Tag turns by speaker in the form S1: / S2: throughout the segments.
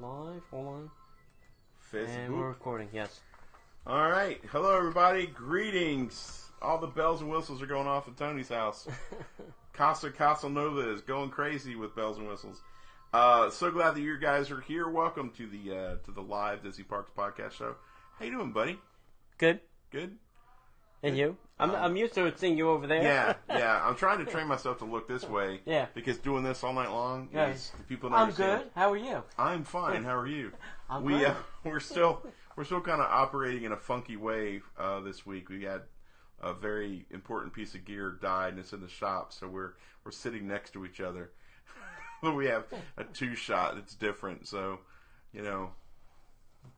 S1: live. Hold on.
S2: Facebook.
S1: And we're recording, yes.
S2: All right. Hello, everybody. Greetings. All the bells and whistles are going off at Tony's house. Casa Nova is going crazy with bells and whistles. So glad that you guys are here. Welcome to the live Disney Parks podcast show. How you doing, buddy?
S1: Good.
S2: Good.
S1: And you? I'm used to seeing you over there.
S2: Yeah. I'm trying to train myself to look this way.
S1: Yeah.
S2: Because doing this all night long is people.
S1: I'm good. How are you?
S2: I'm fine. How are you?
S1: I'm good.
S2: We're still kind of operating in a funky way this week. We had a very important piece of gear died, and it's in the shop, so we're sitting next to each other. We have a two-shot. It's different, so you know.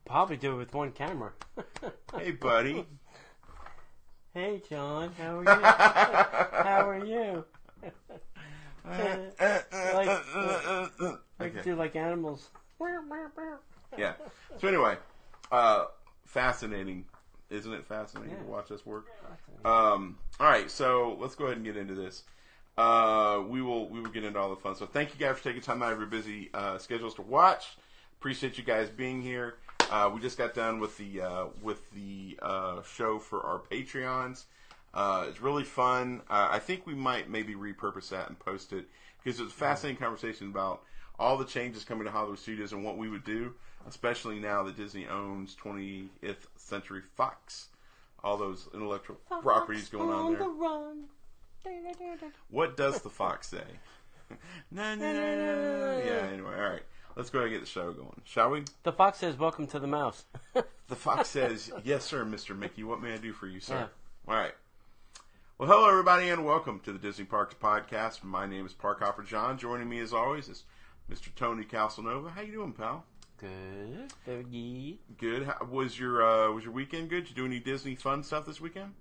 S1: Probably do it with one camera.
S2: Hey, buddy.
S1: Hey, John. How are you? How are you? Like do like animals.
S2: Yeah. So anyway, fascinating, isn't it? Fascinating to watch us work. All right, so let's go ahead and get into this. We will get into all the fun stuff. Thank you guys for taking time out of your busy schedules to watch. Appreciate you guys being here. We just got done with the show for our Patreons. It's really fun. I think we might maybe repurpose that and post it because it's a fascinating conversation about all the changes coming to Hollywood Studios and what we would do, especially now that Disney owns 20th Century Fox. All those intellectual properties going on there.
S1: The run.
S2: What does the fox say? No. Yeah, anyway, all right. Let's go ahead and get the show going, shall we?
S1: The fox says, "Welcome to the mouse."
S2: The fox says, "Yes, sir, Mr. Mickey. What may I do for you, sir?"
S1: Yeah.
S2: All right. Well, hello, everybody, and welcome to the Disney Parks podcast. My name is Parkhopper John. Joining me, as always, is Mr. Tony Casanova. How you doing, pal?
S1: Good. Very
S2: good. How, was your weekend good? Did you do any Disney fun stuff this weekend?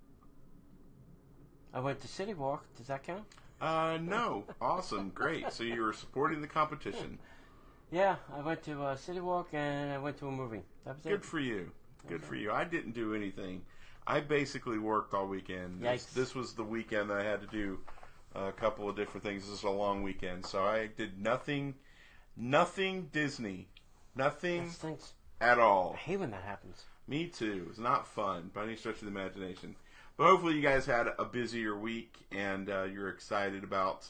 S1: I went to City Walk. Does that count?
S2: No. Awesome. Great. So you were supporting the competition.
S1: Yeah, I went to City Walk and I went to a movie. That was
S2: Good for you. Good for you. I didn't do anything. I basically worked all weekend. This was the weekend that I had to do a couple of different things. This is a long weekend. So I did nothing Disney. Nothing at all.
S1: I hate when that happens.
S2: Me too. It's not fun by any stretch of the imagination. But hopefully you guys had a busier week and you're excited about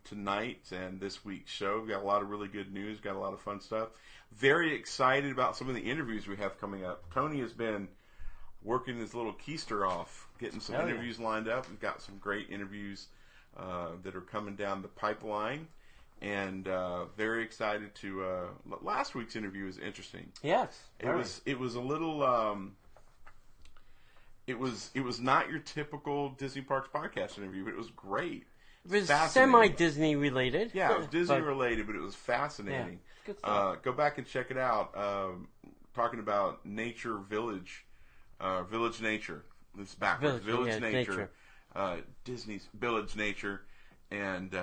S2: tonight and this week's show. We've got a lot of really good news, got a lot of fun stuff. Very excited about some of the interviews we have coming up. Tony has been working his little keister off, getting some interviews lined up. We've got some great interviews that are coming down the pipeline. And very excited to. Last week's interview was interesting.
S1: Yes,
S2: it was a little. It was not your typical Disney Parks podcast interview, but it was great.
S1: It was semi-Disney related.
S2: Yeah, it was Disney related, but it was fascinating.
S1: Yeah, good stuff.
S2: Go back and check it out. Talking about Nature Village, Village Nature. This is backwards. Village Nature. Disney's Village Nature, and.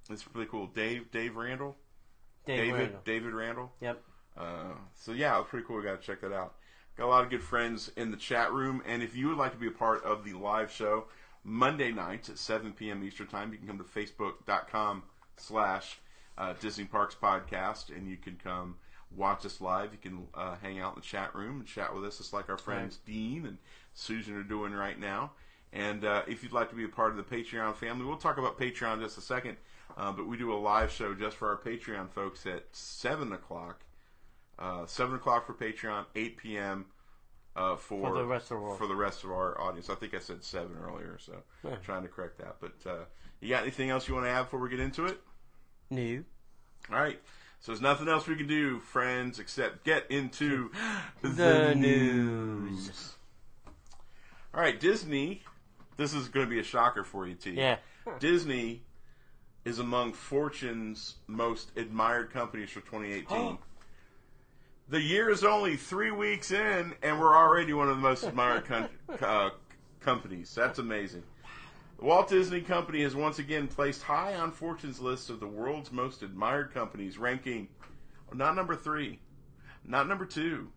S2: It's really cool. Dave Randall? David Randall?
S1: Yep.
S2: So yeah, it's pretty cool. We got to check that out. Got a lot of good friends in the chat room. And if you would like to be a part of the live show, Monday nights at 7 p.m. Eastern Time, you can come to facebook.com/Disney Parks Podcast, and you can come watch us live. You can hang out in the chat room and chat with us, just like our friends Dean and Susan are doing right now. And if you'd like to be a part of the Patreon family, we'll talk about Patreon in just a second. But we do a live show just for our Patreon folks at 7 o'clock. 7 o'clock for Patreon, 8 p.m. For
S1: the rest of
S2: our audience. I think I said 7 earlier, so I'm trying to correct that. But you got anything else you want to add before we get into it?
S1: No.
S2: All right. So there's nothing else we can do, friends, except get into
S1: the news.
S2: All right, Disney. This is going to be a shocker for you, T.
S1: Yeah.
S2: Disney is among Fortune's most admired companies for 2018. The year is only 3 weeks in, and we're already one of the most admired companies. That's amazing. The Walt Disney Company has once again placed high on Fortune's list of the world's most admired companies, ranking not number 3, not number 2,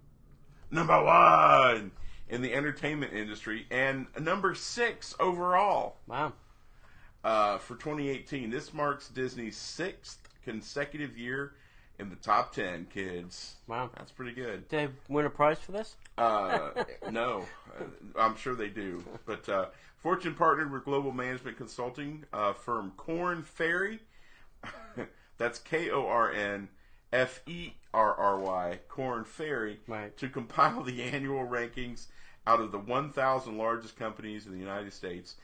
S2: number 1 in the entertainment industry, and number 6 overall.
S1: Wow.
S2: For 2018. This marks Disney's 6th consecutive year in the top 10, kids.
S1: Wow.
S2: That's pretty good.
S1: Did they win a prize for this?
S2: No. I'm sure they do. But Fortune partnered with global management consulting firm Korn Ferry. That's KORNFERRY, Korn Ferry,
S1: right,
S2: to compile the annual rankings out of the 1,000 largest companies in the United States.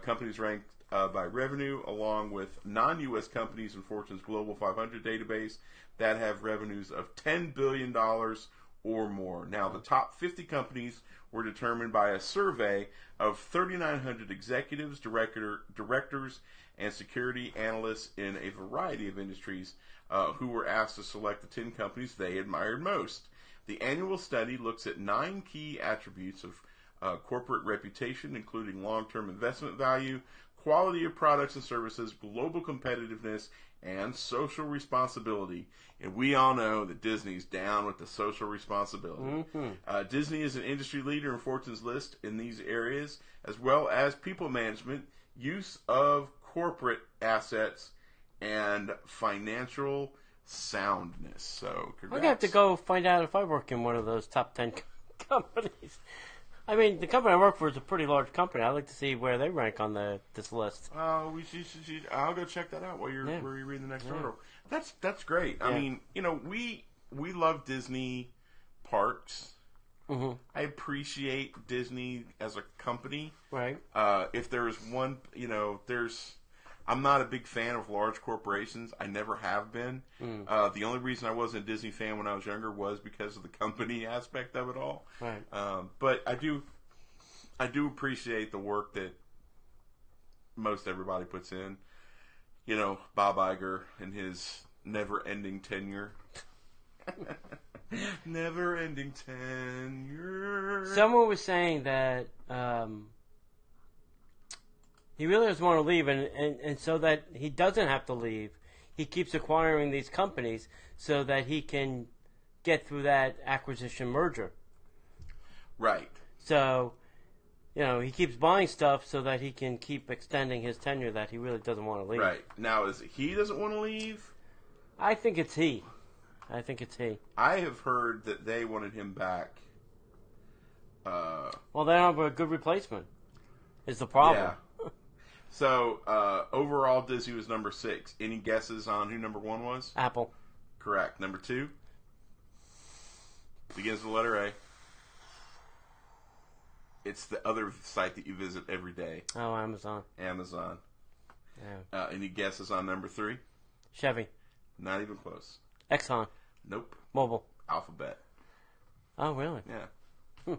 S2: Companies ranked by revenue, along with non-U.S. companies in Fortune's Global 500 database that have revenues of $10 billion or more. Now, the top 50 companies were determined by a survey of 3,900 executives, directors, and security analysts in a variety of industries who were asked to select the 10 companies they admired most. The annual study looks at 9 key attributes of corporate reputation, including long-term investment value, quality of products and services, global competitiveness, and social responsibility. And we all know that Disney's down with the social responsibility. Mm-hmm. Disney is an industry leader in Fortune's list in these areas, as well as people management, use of corporate assets, and financial soundness. So, congrats.
S1: I'm going to have to go find out if I work in one of those top 10 companies. I mean, the company I work for is a pretty large company. I'd like to see where they rank on this list.
S2: I'll go check that out while you're reading the next article. That's great. I mean, we love Disney parks. Mm-hmm. I appreciate Disney as a company.
S1: Right.
S2: If there is one, I'm not a big fan of large corporations. I never have been. The only reason I wasn't a Disney fan when I was younger was because of the company aspect of it all.
S1: Right.
S2: But I do appreciate the work that most everybody puts in. Bob Iger and his never-ending tenure. Never-ending tenure.
S1: Someone was saying that he really doesn't want to leave, and so that he doesn't have to leave, he keeps acquiring these companies so that he can get through that acquisition merger.
S2: Right.
S1: So, he keeps buying stuff so that he can keep extending his tenure that he really doesn't want to leave.
S2: Right. Now, is it he doesn't want to leave?
S1: I think it's he.
S2: I have heard that they wanted him back.
S1: Well, they don't have a good replacement, is the problem.
S2: Yeah. So, overall, Disney was number 6. Any guesses on who number 1 was?
S1: Apple.
S2: Correct. Number 2? Begins with the letter A. It's the other site that you visit every day.
S1: Oh, Amazon.
S2: Yeah. Any guesses on number 3?
S1: Chevy.
S2: Not even close.
S1: Exxon.
S2: Nope.
S1: Mobile.
S2: Alphabet.
S1: Oh, really?
S2: Yeah.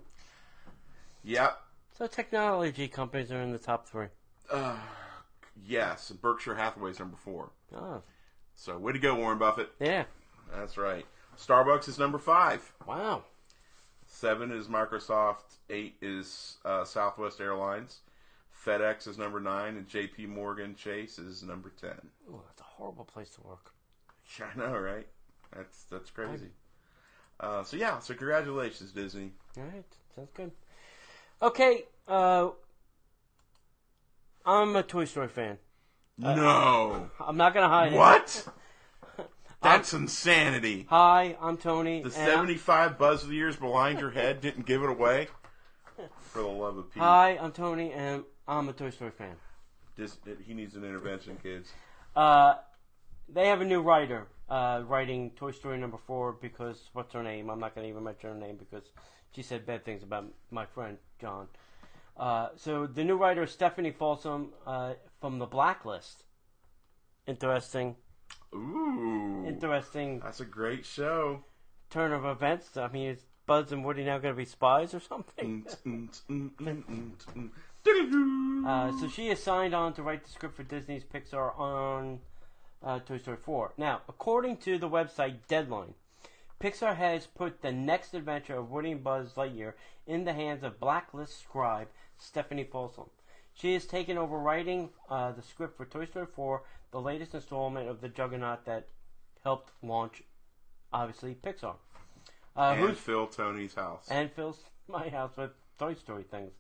S2: Yep.
S1: So technology companies are in the top 3.
S2: Yes. Berkshire Hathaway's number 4.
S1: Oh.
S2: So, way to go, Warren Buffett.
S1: Yeah.
S2: That's right. Starbucks is number 5.
S1: Wow.
S2: 7 is Microsoft. 8 is Southwest Airlines. FedEx is number 9, and J.P. Morgan Chase is number 10.
S1: Oh, that's a horrible place to work.
S2: Yeah, I know, right? That's crazy. So congratulations, Disney.
S1: All right, sounds good. Okay, I'm a Toy Story fan.
S2: No.
S1: I'm not going to hide
S2: What? That's insanity.
S1: Hi, I'm Tony.
S2: The 75 Buzz Lightyears behind your head didn't give it away? For the love of Pete.
S1: Hi, I'm Tony, and I'm a Toy Story fan.
S2: He needs an intervention, kids.
S1: They have a new writer writing Toy Story number 4 because, what's her name? I'm not going to even mention her name because she said bad things about my friend, John. So the new writer is Stephanie Folsom from The Blacklist. Interesting.
S2: Ooh.
S1: Interesting.
S2: That's a great show.
S1: Turn of events. I mean, is Buzz and Woody now going to be spies or something? So she is signed on to write the script for Disney's Pixar on Toy Story 4. Now, according to the website Deadline, Pixar has put the next adventure of Woody and Buzz Lightyear in the hands of Blacklist scribe Stephanie Folsom. She has taken over writing the script for Toy Story 4, the latest installment of the juggernaut that helped launch, obviously, Pixar.
S2: And fill Tony's house.
S1: And fills my house with Toy Story things.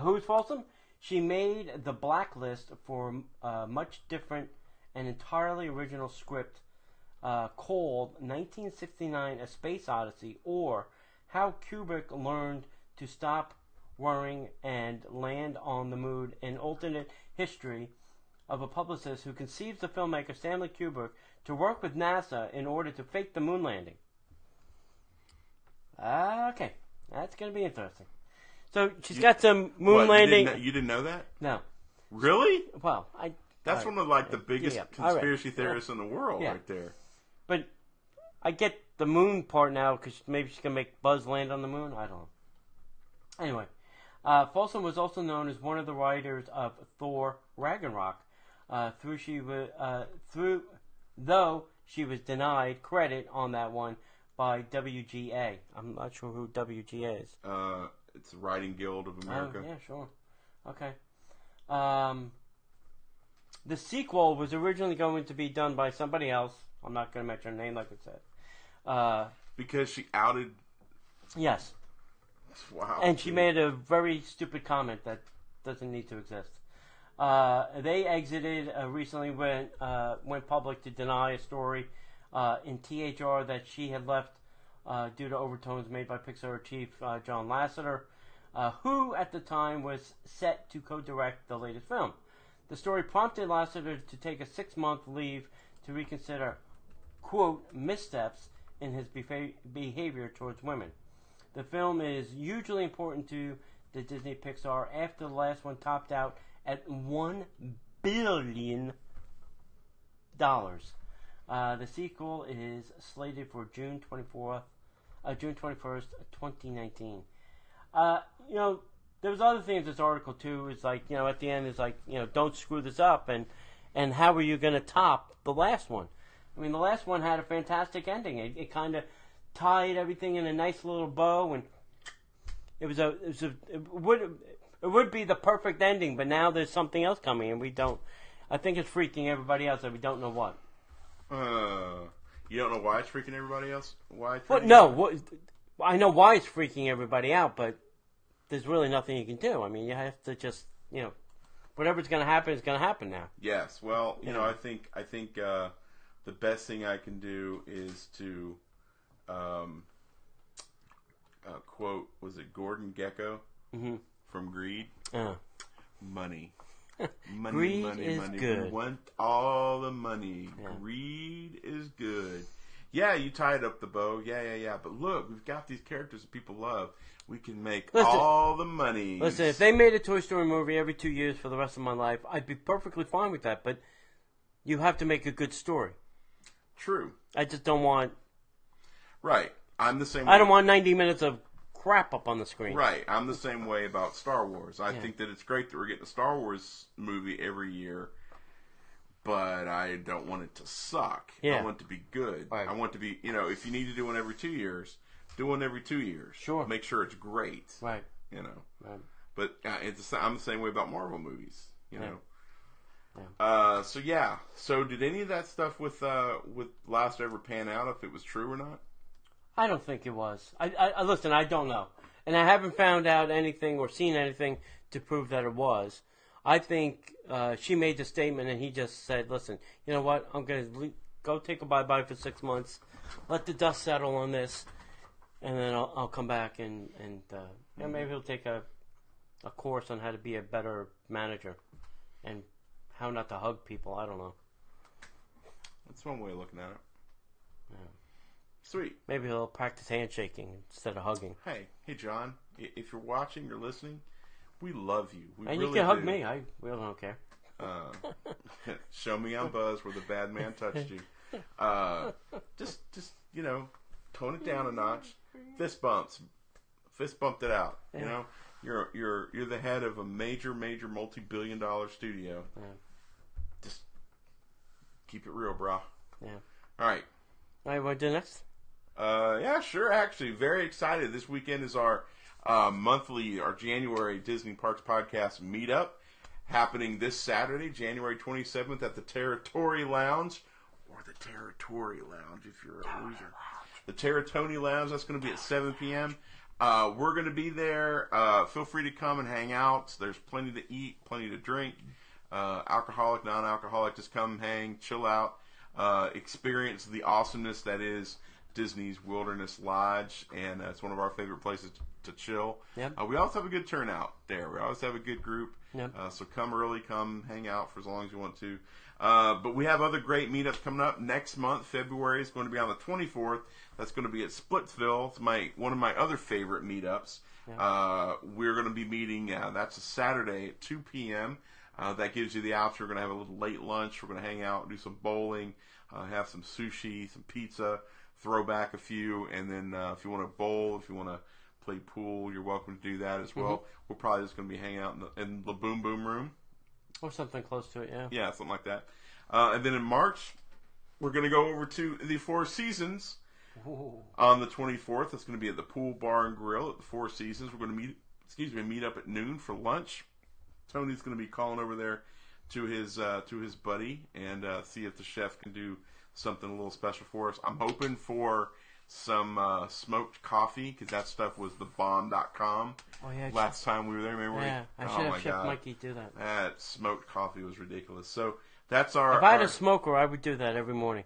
S1: Who's Folsom? She made The Blacklist for a much different and entirely original script called 1969 A Space Odyssey, or How Kubrick Learned to Stop Worrying and Land on the Moon, an alternate history of a publicist who conceives the filmmaker Stanley Kubrick to work with NASA in order to fake the moon landing. Okay, that's going to be interesting. So she's got some moon landing.
S2: You didn't know that?
S1: No.
S2: Really?
S1: Well,
S2: That's one of the biggest conspiracy theorists in the world, right there.
S1: But I get the moon part now because maybe she's gonna make Buzz land on the moon. I don't know. Anyway, Folsom was also known as one of the writers of Thor Ragnarok. Though she was denied credit on that one by WGA. I'm not sure who WGA is.
S2: It's the Writing Guild of America.
S1: Oh, yeah, sure. Okay. The sequel was originally going to be done by somebody else. I'm not going to mention her name, like I said.
S2: Because she outed...
S1: Yes.
S2: Wow.
S1: And she made a very stupid comment that doesn't need to exist. They exited recently, went public to deny a story in THR that she had left due to overtones made by Pixar chief John Lasseter, who at the time was set to co-direct the latest film. The story prompted Lasseter to take a 6-month leave to reconsider, quote, missteps in his behavior towards women. The film is hugely important to the Disney Pixar after the last one topped out at $1 billion. The sequel is slated for June 21st, 2019. There was other things in this article too. It's like, at the end, it's like, don't screw this up, and how are you going to top the last one? I mean, the last one had a fantastic ending. It kind of tied everything in a nice little bow, and it would be the perfect ending. But now there's something else coming, and we don't. I think it's freaking everybody else, and we don't know what.
S2: You don't know why it's freaking everybody else? Why?
S1: I know why it's freaking everybody out, but there's really nothing you can do. I mean, you have to just, whatever's going to happen is going to happen now.
S2: Yes. Well, I think the best thing I can do is to quote, was it Gordon Gekko from Greed? Money. Money,
S1: Greed
S2: money,
S1: is
S2: money.
S1: good.
S2: We want all the money. Yeah. Greed is good. Yeah, you tied up the bow. Yeah. But look, we've got these characters that people love. We can make all the money.
S1: Listen, if they made a Toy Story movie every 2 years for the rest of my life, I'd be perfectly fine with that. But you have to make a good story.
S2: True.
S1: I just don't want...
S2: Right. I'm the same way.
S1: I don't want 90 minutes of crap up on the screen.
S2: Right. I'm the same way about Star Wars. I think that it's great that we're getting a Star Wars movie every year, but I don't want it to suck. I want it to be good.
S1: Right.
S2: I want it to be, if you need to do one every 2 years, do one every 2 years.
S1: Sure.
S2: Make sure it's great.
S1: Right.
S2: Right. But I'm the same way about Marvel movies, know.
S1: Yeah.
S2: So did any of that stuff with Last ever pan out, if it was true or not?
S1: I don't think it was. I listen, I don't know. And I haven't found out anything or seen anything to prove that it was. I think she made the statement and he just said, listen, you know what? I'm going to go take a bye-bye for 6 months, let the dust settle on this, and then I'll come back and maybe he'll take a course on how to be a better manager and how not to hug people. I don't know.
S2: That's one way of looking at it.
S1: Yeah.
S2: Sweet.
S1: Maybe he'll practice handshaking instead of hugging.
S2: Hey, John, if you're watching or listening, we love you. We
S1: and
S2: really
S1: you can hug
S2: do.
S1: me. I really don't care.
S2: Show me on Buzz where the bad man touched you. Just tone it down a notch. Fist bumps. Fist bumped it out.
S1: Yeah.
S2: You're the head of a major multi-billion-dollar studio.
S1: Yeah.
S2: Just keep it real, brah.
S1: Yeah.
S2: All right.
S1: Want to do next?
S2: Yeah, sure. Actually, very excited. This weekend is our January Disney Parks Podcast Meetup, happening this Saturday, January 27th at the Territory Lounge, or the Territory Lounge if you're a loser. The Territory Lounge, that's going to be at 7 p.m. We're going to be there. Feel free to come and hang out. There's plenty to eat, plenty to drink. Alcoholic, non-alcoholic, just come hang, chill out. experience the awesomeness that is Disney's Wilderness Lodge, and it's one of our favorite places to chill.
S1: Yep.
S2: We also have a good turnout there. We always have a good group.
S1: Yep.
S2: So come early, come hang out for as long as you want to. But we have other great meetups coming up. Next month, February, is going to be on the 24th. That's going to be at Splitsville. It's one of my other favorite meetups. Yep. We're going to be meeting, that's a Saturday at 2 p.m. That gives you the option. We're going to have a little late lunch. We're going to hang out, do some bowling, have some sushi, some pizza, throw back a few, and then if you want to bowl, if you want to play pool, you're welcome to do that as well. We're probably just going to be hanging out in the Boom Boom Room.
S1: Or something close to it, yeah. Yeah,
S2: something like that. And then in March, we're going to go over to the Four Seasons. Ooh. On the 24th. It's going to be at the Pool Bar and Grill at the Four Seasons. We're going to meet up at noon for lunch. Tony's going to be calling over there to his buddy and see if the chef can do something a little special for us. I'm hoping for some smoked coffee, because that stuff was thebomb.com.
S1: Oh, yeah,
S2: last time we were there, remember?
S1: Yeah, I should have Chef Mikey do that.
S2: That smoked coffee was ridiculous. So that's our...
S1: If I had a smoker, I would do that every morning.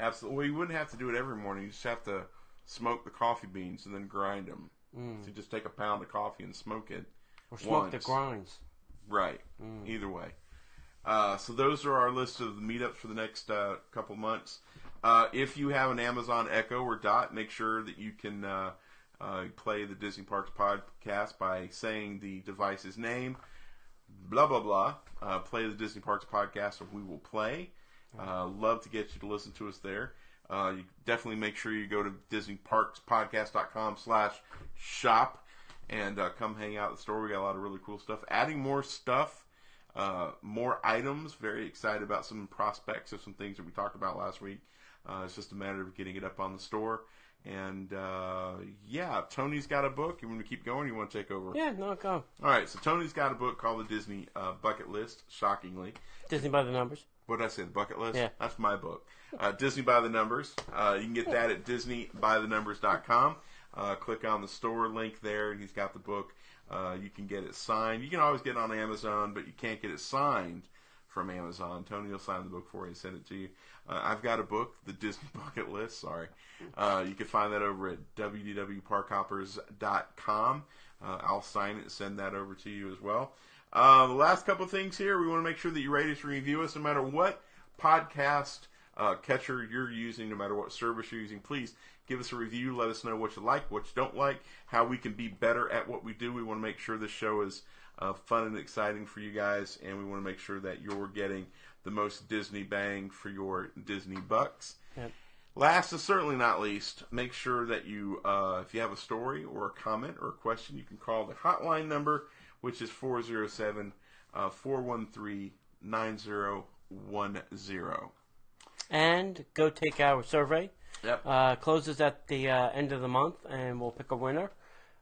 S2: Absolutely. Well, you wouldn't have to do it every morning. You just have to smoke the coffee beans and then grind them. So you just take a pound of coffee and smoke it.
S1: Or smoke the grinds.
S2: Right. Either way. So those are our list of the meetups for the next couple months. If you have an Amazon Echo or Dot, make sure that you can play the Disney Parks podcast by saying the device's name, blah, blah, blah. Play the Disney Parks podcast, and we will play. Love to get you to listen to us there. You definitely make sure you go to DisneyParksPodcast.com/shop and come hang out at the store. We got a lot of really cool stuff. Adding more stuff, more items. Very excited about some prospects of some things that we talked about last week. It's just a matter of getting it up on the store. And, Tony's got a book. You want to keep going? You want to take over?
S1: Yeah, no, go.
S2: All right, so Tony's got a book called The Disney Bucket List, shockingly.
S1: Disney by the Numbers.
S2: What did I say, the bucket list?
S1: Yeah.
S2: That's my book. Disney by the Numbers. You can get that at DisneyByTheNumbers.com. Click on the store link there, and he's got the book. You can get it signed. You can always get it on Amazon, but you can't get it signed from Amazon. Tony will sign the book for you and send it to you. I've got a book, The Disney Bucket List. Sorry. You can find that over at www.parkhoppers.com. I'll sign it and send that over to you as well. The last couple of things here, we want to make sure that you rate us and review us no matter what podcast catcher you're using, no matter what service you're using. Please give us a review. Let us know what you like, what you don't like, how we can be better at what we do. We want to make sure this show is fun and exciting for you guys, and we want to make sure that you're getting the most Disney bang for your Disney bucks.
S1: Yep.
S2: Last and certainly not least, make sure that you, if you have a story or a comment or a question, you can call the hotline number, which is 407-413-9010.
S1: And go take our survey.
S2: Yep.
S1: Closes at the end of the month, and we'll pick a winner.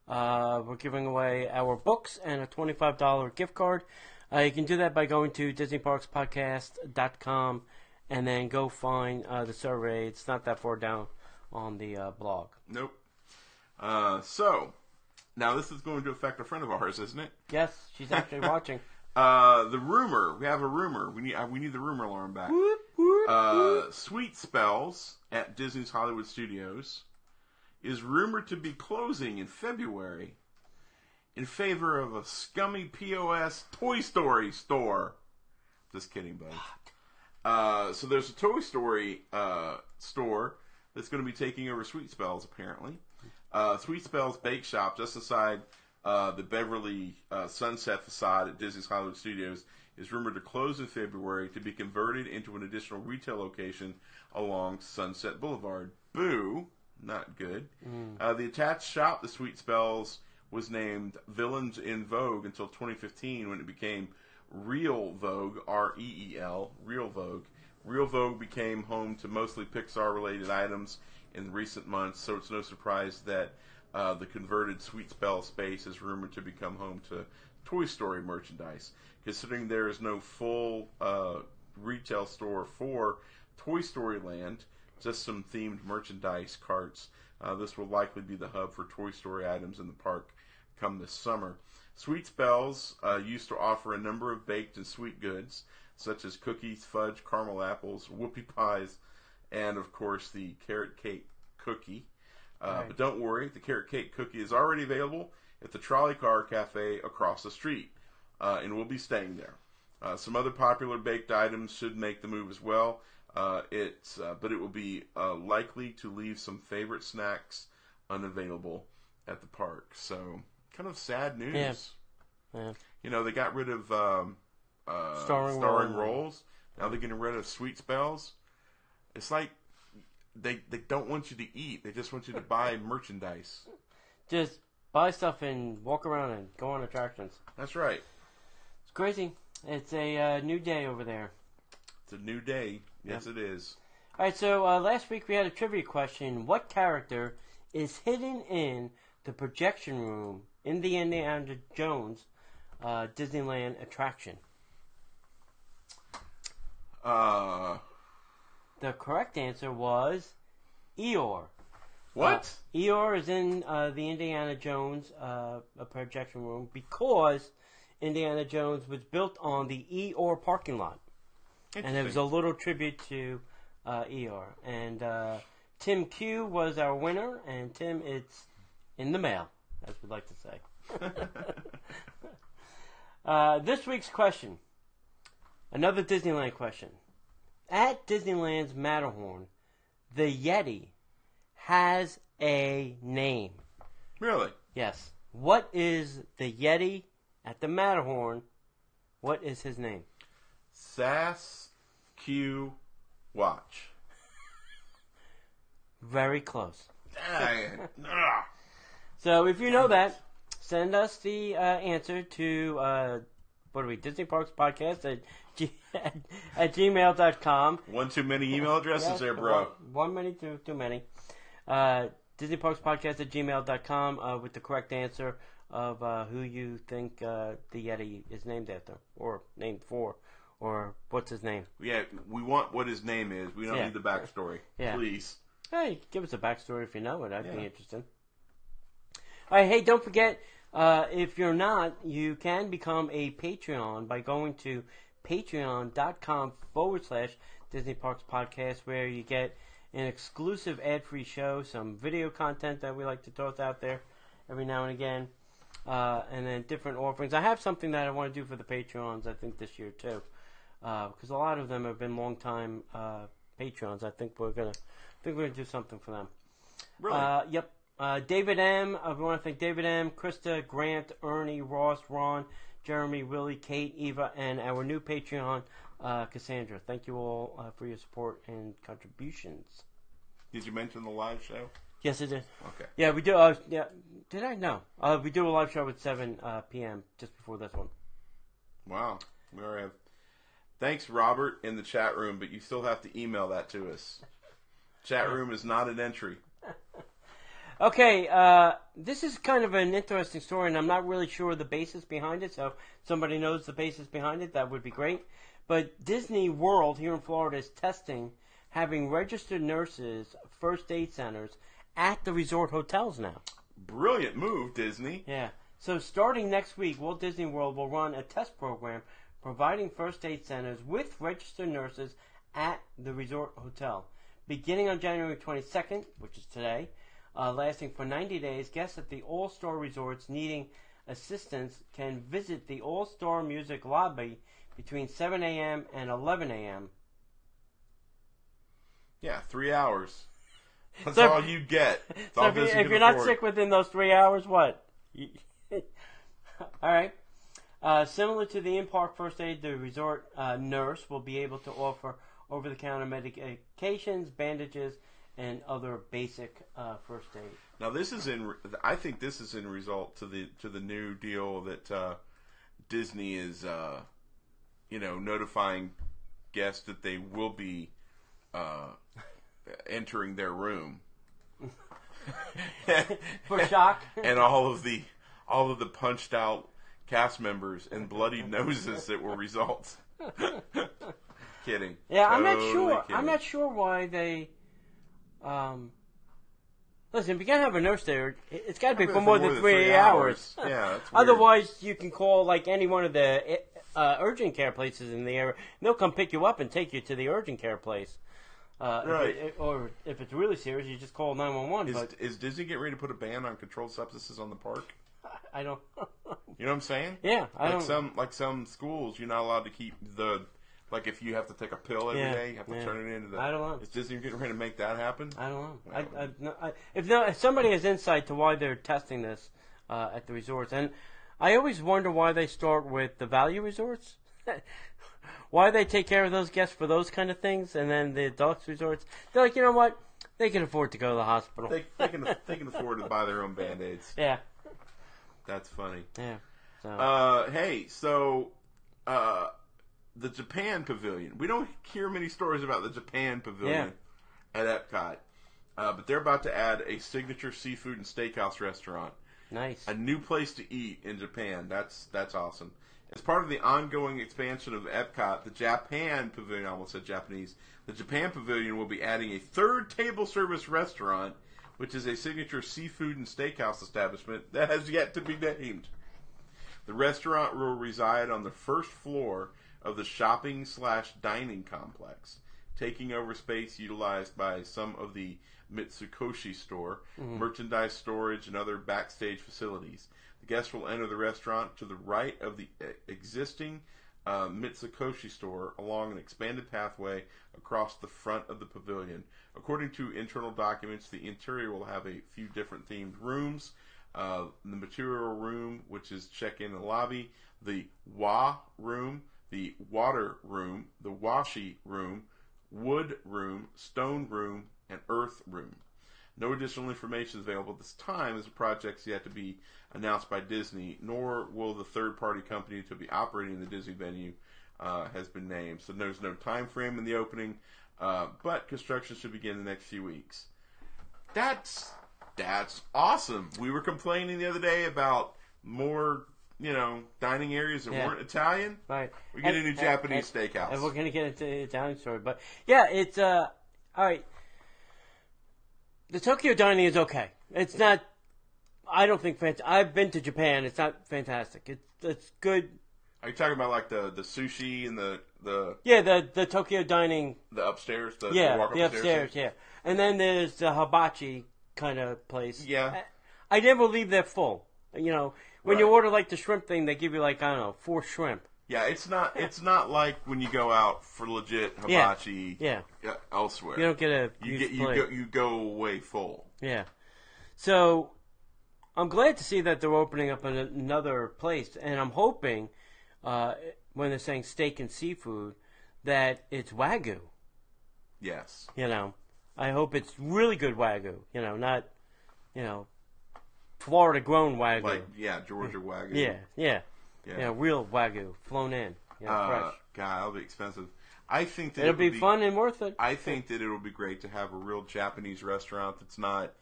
S1: We're giving away our books and a $25 gift card. You can do that by going to DisneyParksPodcast.com and then go find the survey. It's not that far down on the blog.
S2: Nope. So, now this is going to affect a friend of ours, isn't it?
S1: Yes, she's actually watching.
S2: The rumor. We have a rumor. We need the rumor alarm back.
S1: Whoop, whoop, whoop.
S2: Sweet Spells at Disney's Hollywood Studios is rumored to be closing in February in favor of a scummy POS Toy Story store. Just kidding, buddy. So there's a Toy Story store that's going to be taking over Sweet Spells, apparently. Sweet Spells Bake Shop, just inside the Beverly Sunset facade at Disney's Hollywood Studios, is rumored to close in February to be converted into an additional retail location along Sunset Boulevard. Boo. Not good. The attached shop, the Sweet Spells, was named Villains in Vogue until 2015 when it became Real Vogue, R-E-E-L, Real Vogue. Real Vogue became home to mostly Pixar-related items in recent months, so it's no surprise that the converted Sweet Spell space is rumored to become home to Toy Story merchandise. Considering there is no full retail store for Toy Story Land, just some themed merchandise carts, this will likely be the hub for Toy Story items in the park come this summer. Sweet Spells used to offer a number of baked and sweet goods. such as cookies, fudge, caramel apples, whoopie pies, and, of course, the carrot cake cookie.
S1: Right.
S2: But don't worry, the carrot cake cookie is already available at the Trolley Car Cafe across the street, and we'll be staying there. Some other popular baked items should make the move as well. But it will be likely to leave some favorite snacks unavailable at the park. So, kind of sad news.
S1: Yeah.
S2: You know, they got rid of
S1: Starring
S2: rolls. Now they're getting rid of sweet spells. It's like they don't want you to eat. They just want you to buy merchandise.
S1: Just buy stuff and walk around and go on attractions.
S2: That's right.
S1: It's crazy. It's a new day over there.
S2: It's a new day. Yes, it is.
S1: All right, so last week we had a trivia question. What character is hidden in the projection room in the Indiana Jones Disneyland attraction? The correct answer was Eeyore.
S2: What?
S1: Eeyore is in the Indiana Jones projection room because Indiana Jones was built on the Eeyore parking lot. And there was a little tribute to Eeyore. And Tim Q was our winner. And Tim, it's in the mail, as we like to say. This week's question. Another Disneyland question. At Disneyland's Matterhorn, the Yeti has a name.
S2: Really?
S1: Yes. What is the Yeti at the Matterhorn? What is his name?
S2: Sasquatch.
S1: Very close.
S2: Dang.
S1: So if you know that, send us the answer to Disney Parks Podcast at gmail.com.
S2: One too many email addresses there, bro.
S1: One many, too many. Disney Parks Podcast at gmail.com with the correct answer of who you think the Yeti is named after or named for. Or what's his name?
S2: Yeah, we want what his name is. We don't need the backstory.
S1: Yeah.
S2: Please.
S1: Hey, give us a backstory if you know it. That'd be interesting. All right, hey, don't forget, if you're not, you can become a Patreon by going to patreon.com/Disney Parks Podcast, where you get an exclusive ad-free show, some video content that we like to toss out there every now and again, and then different offerings. I have something that I want to do for the Patreons, I think, this year, too. Because a lot of them have been long-time patrons. I think we're gonna do something for them.
S2: Really?
S1: Yep. David M. We want to thank David M., Krista, Grant, Ernie, Ross, Ron, Jeremy, Willie, Kate, Eva, and our new Patreon, Cassandra. Thank you all for your support and contributions.
S2: Did you mention the live show?
S1: Yes, I did.
S2: Okay.
S1: Yeah, we do. Yeah, did I? No. We do a live show at 7 p.m. just before this one.
S2: Wow. We already have. Thanks, Robert, in the chat room, but you still have to email that to us. Chat room is not an entry.
S1: Okay, this is kind of an interesting story, and I'm not really sure the basis behind it, so if somebody knows the basis behind it, that would be great. But Disney World here in Florida is testing having registered nurses, first aid centers, at the resort hotels now.
S2: Brilliant move, Disney.
S1: Yeah. So starting next week, Walt Disney World will run a test program providing first aid centers with registered nurses at the resort hotel. Beginning on January 22nd, which is today, lasting for 90 days, guests at the All-Star Resorts needing assistance can visit the All-Star Music Lobby between 7 a.m. and 11 a.m.
S2: Yeah, 3 hours. That's all you get.
S1: So if you're not sick within those 3 hours, what? All right. Similar to the in-park first aid, the resort nurse will be able to offer over-the-counter medications, bandages, and other basic first aid.
S2: Now, this is I think this is in result to the new deal that Disney is, notifying guests that they will be entering their room
S1: for shock,
S2: and all of the punched out cast members and bloody noses that will result. Kidding.
S1: Yeah,
S2: totally
S1: I'm not sure.
S2: kidding.
S1: I'm not sure why they. Listen, if you're gonna have a nurse there, it's got to be for more than 3 hours.
S2: Yeah, that's weird.
S1: Otherwise, you can call like any one of the urgent care places in the area. They'll come pick you up and take you to the urgent care place.
S2: Right.
S1: Or if it's really serious, you just call 911.
S2: Is Disney getting ready to put a ban on controlled substances on the park?
S1: I don't.
S2: You know what I'm saying?
S1: Yeah,
S2: some schools, you're not allowed to keep like if you have to take a pill every day, you have to turn it into the.
S1: I don't know.
S2: Is Disney getting ready to make that happen?
S1: I don't know. If somebody has insight to why they're testing this at the resorts, and I always wonder why they start with the value resorts. Why they take care of those guests for those kind of things, and then the deluxe resorts, they're like, you know what? They can afford to go to the hospital.
S2: They can afford to buy their own Band-Aids.
S1: Yeah.
S2: That's funny.
S1: Yeah.
S2: So, the Japan Pavilion. We don't hear many stories about the Japan Pavilion at Epcot, but they're about to add a signature seafood and steakhouse restaurant.
S1: Nice.
S2: A new place to eat in Japan. That's awesome. As part of the ongoing expansion of Epcot, the Japan Pavilion, I almost said Japanese, the Japan Pavilion will be adding a third table service restaurant, which is a signature seafood and steakhouse establishment that has yet to be named. The restaurant will reside on the first floor of the shopping/dining complex, taking over space utilized by some of the Mitsukoshi store, merchandise storage, and other backstage facilities. The guests will enter the restaurant to the right of the existing Mitsukoshi store along an expanded pathway across the front of the pavilion. According to internal documents, the interior will have a few different themed rooms. The material room, which is check-in and lobby, the wa room, the water room, the washi room, wood room, stone room, and earth room. No additional information is available at this time as the project is yet to be announced by Disney, nor will the third-party company to be operating the Disney venue has been named. So there's no time frame in the opening, but construction should begin in the next few weeks. That's awesome. We were complaining the other day about more, dining areas that weren't Italian.
S1: Right.
S2: We get a new Japanese steakhouse.
S1: And we're going to get into the Italian story. But, yeah, it's, all right. The Tokyo dining is okay. It's not, I don't think, I've been to Japan. It's not fantastic. It's good.
S2: Are you talking about like the sushi and the
S1: Yeah, the Tokyo dining.
S2: The upstairs? The
S1: upstairs, yeah. And then there's the hibachi kind of place.
S2: Yeah.
S1: I never leave there full. When you order like the shrimp thing, they give you like, I don't know, 4 shrimp.
S2: Yeah, it's not like when you go out for legit hibachi elsewhere.
S1: You don't get
S2: you go away full.
S1: Yeah. So I'm glad to see that they're opening up another place, and I'm hoping when they're saying steak and seafood that it's Wagyu.
S2: Yes.
S1: I hope it's really good Wagyu. Not Florida grown Wagyu.
S2: Like Georgia Wagyu.
S1: Yeah. Real Wagyu, flown in, fresh.
S2: God, that'll be expensive. I think that
S1: it'll be fun and worth it.
S2: I think that it'll be great to have a real Japanese restaurant that's not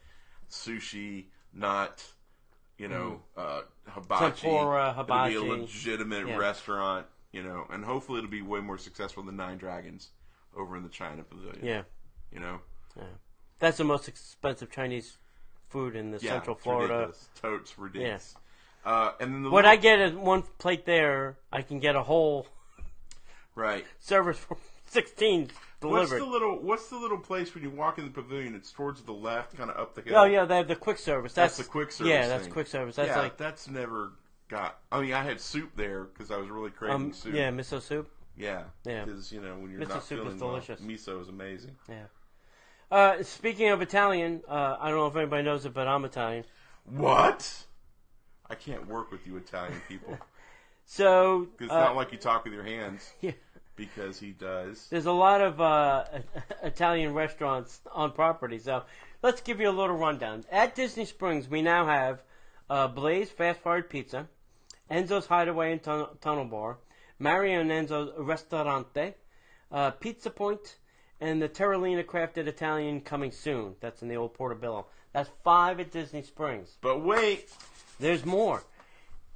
S2: sushi, not hibachi.
S1: Tempura, hibachi.
S2: It'll be a legitimate restaurant, and hopefully it'll be way more successful than Nine Dragons over in the China Pavilion.
S1: Yeah.
S2: Yeah.
S1: That's the most expensive Chinese food in the Central Florida.
S2: Ridiculous. Totes ridiculous.
S1: Yeah.
S2: And then
S1: what I get is one plate there, I can get a whole service for 16 delivered.
S2: What's the little place when you walk in the pavilion? It's towards the left, kind of up the hill.
S1: Oh yeah, they have the quick service.
S2: That's the quick service.
S1: Yeah, that's quick service. That's
S2: that's never got. I mean, I had soup there because I was really craving soup.
S1: Yeah, miso soup.
S2: Yeah. Because when you're
S1: miso
S2: not
S1: soup
S2: feeling
S1: is delicious.
S2: Well, miso is amazing.
S1: Yeah. Speaking of Italian, I don't know if anybody knows it, but I'm Italian.
S2: What? I can't work with you Italian people.
S1: So
S2: it's not like you talk with your hands.
S1: Yeah.
S2: Because he does.
S1: There's a lot of Italian restaurants on property, so let's give you a little rundown. At Disney Springs, we now have Blaze Fast Fired Pizza, Enzo's Hideaway and Tunnel Bar, Mario and Enzo's Ristorante, Pizza Point, and the Terralina Crafted Italian coming soon. That's in the old Portobello. That's 5 at Disney Springs.
S2: But wait.
S1: There's more.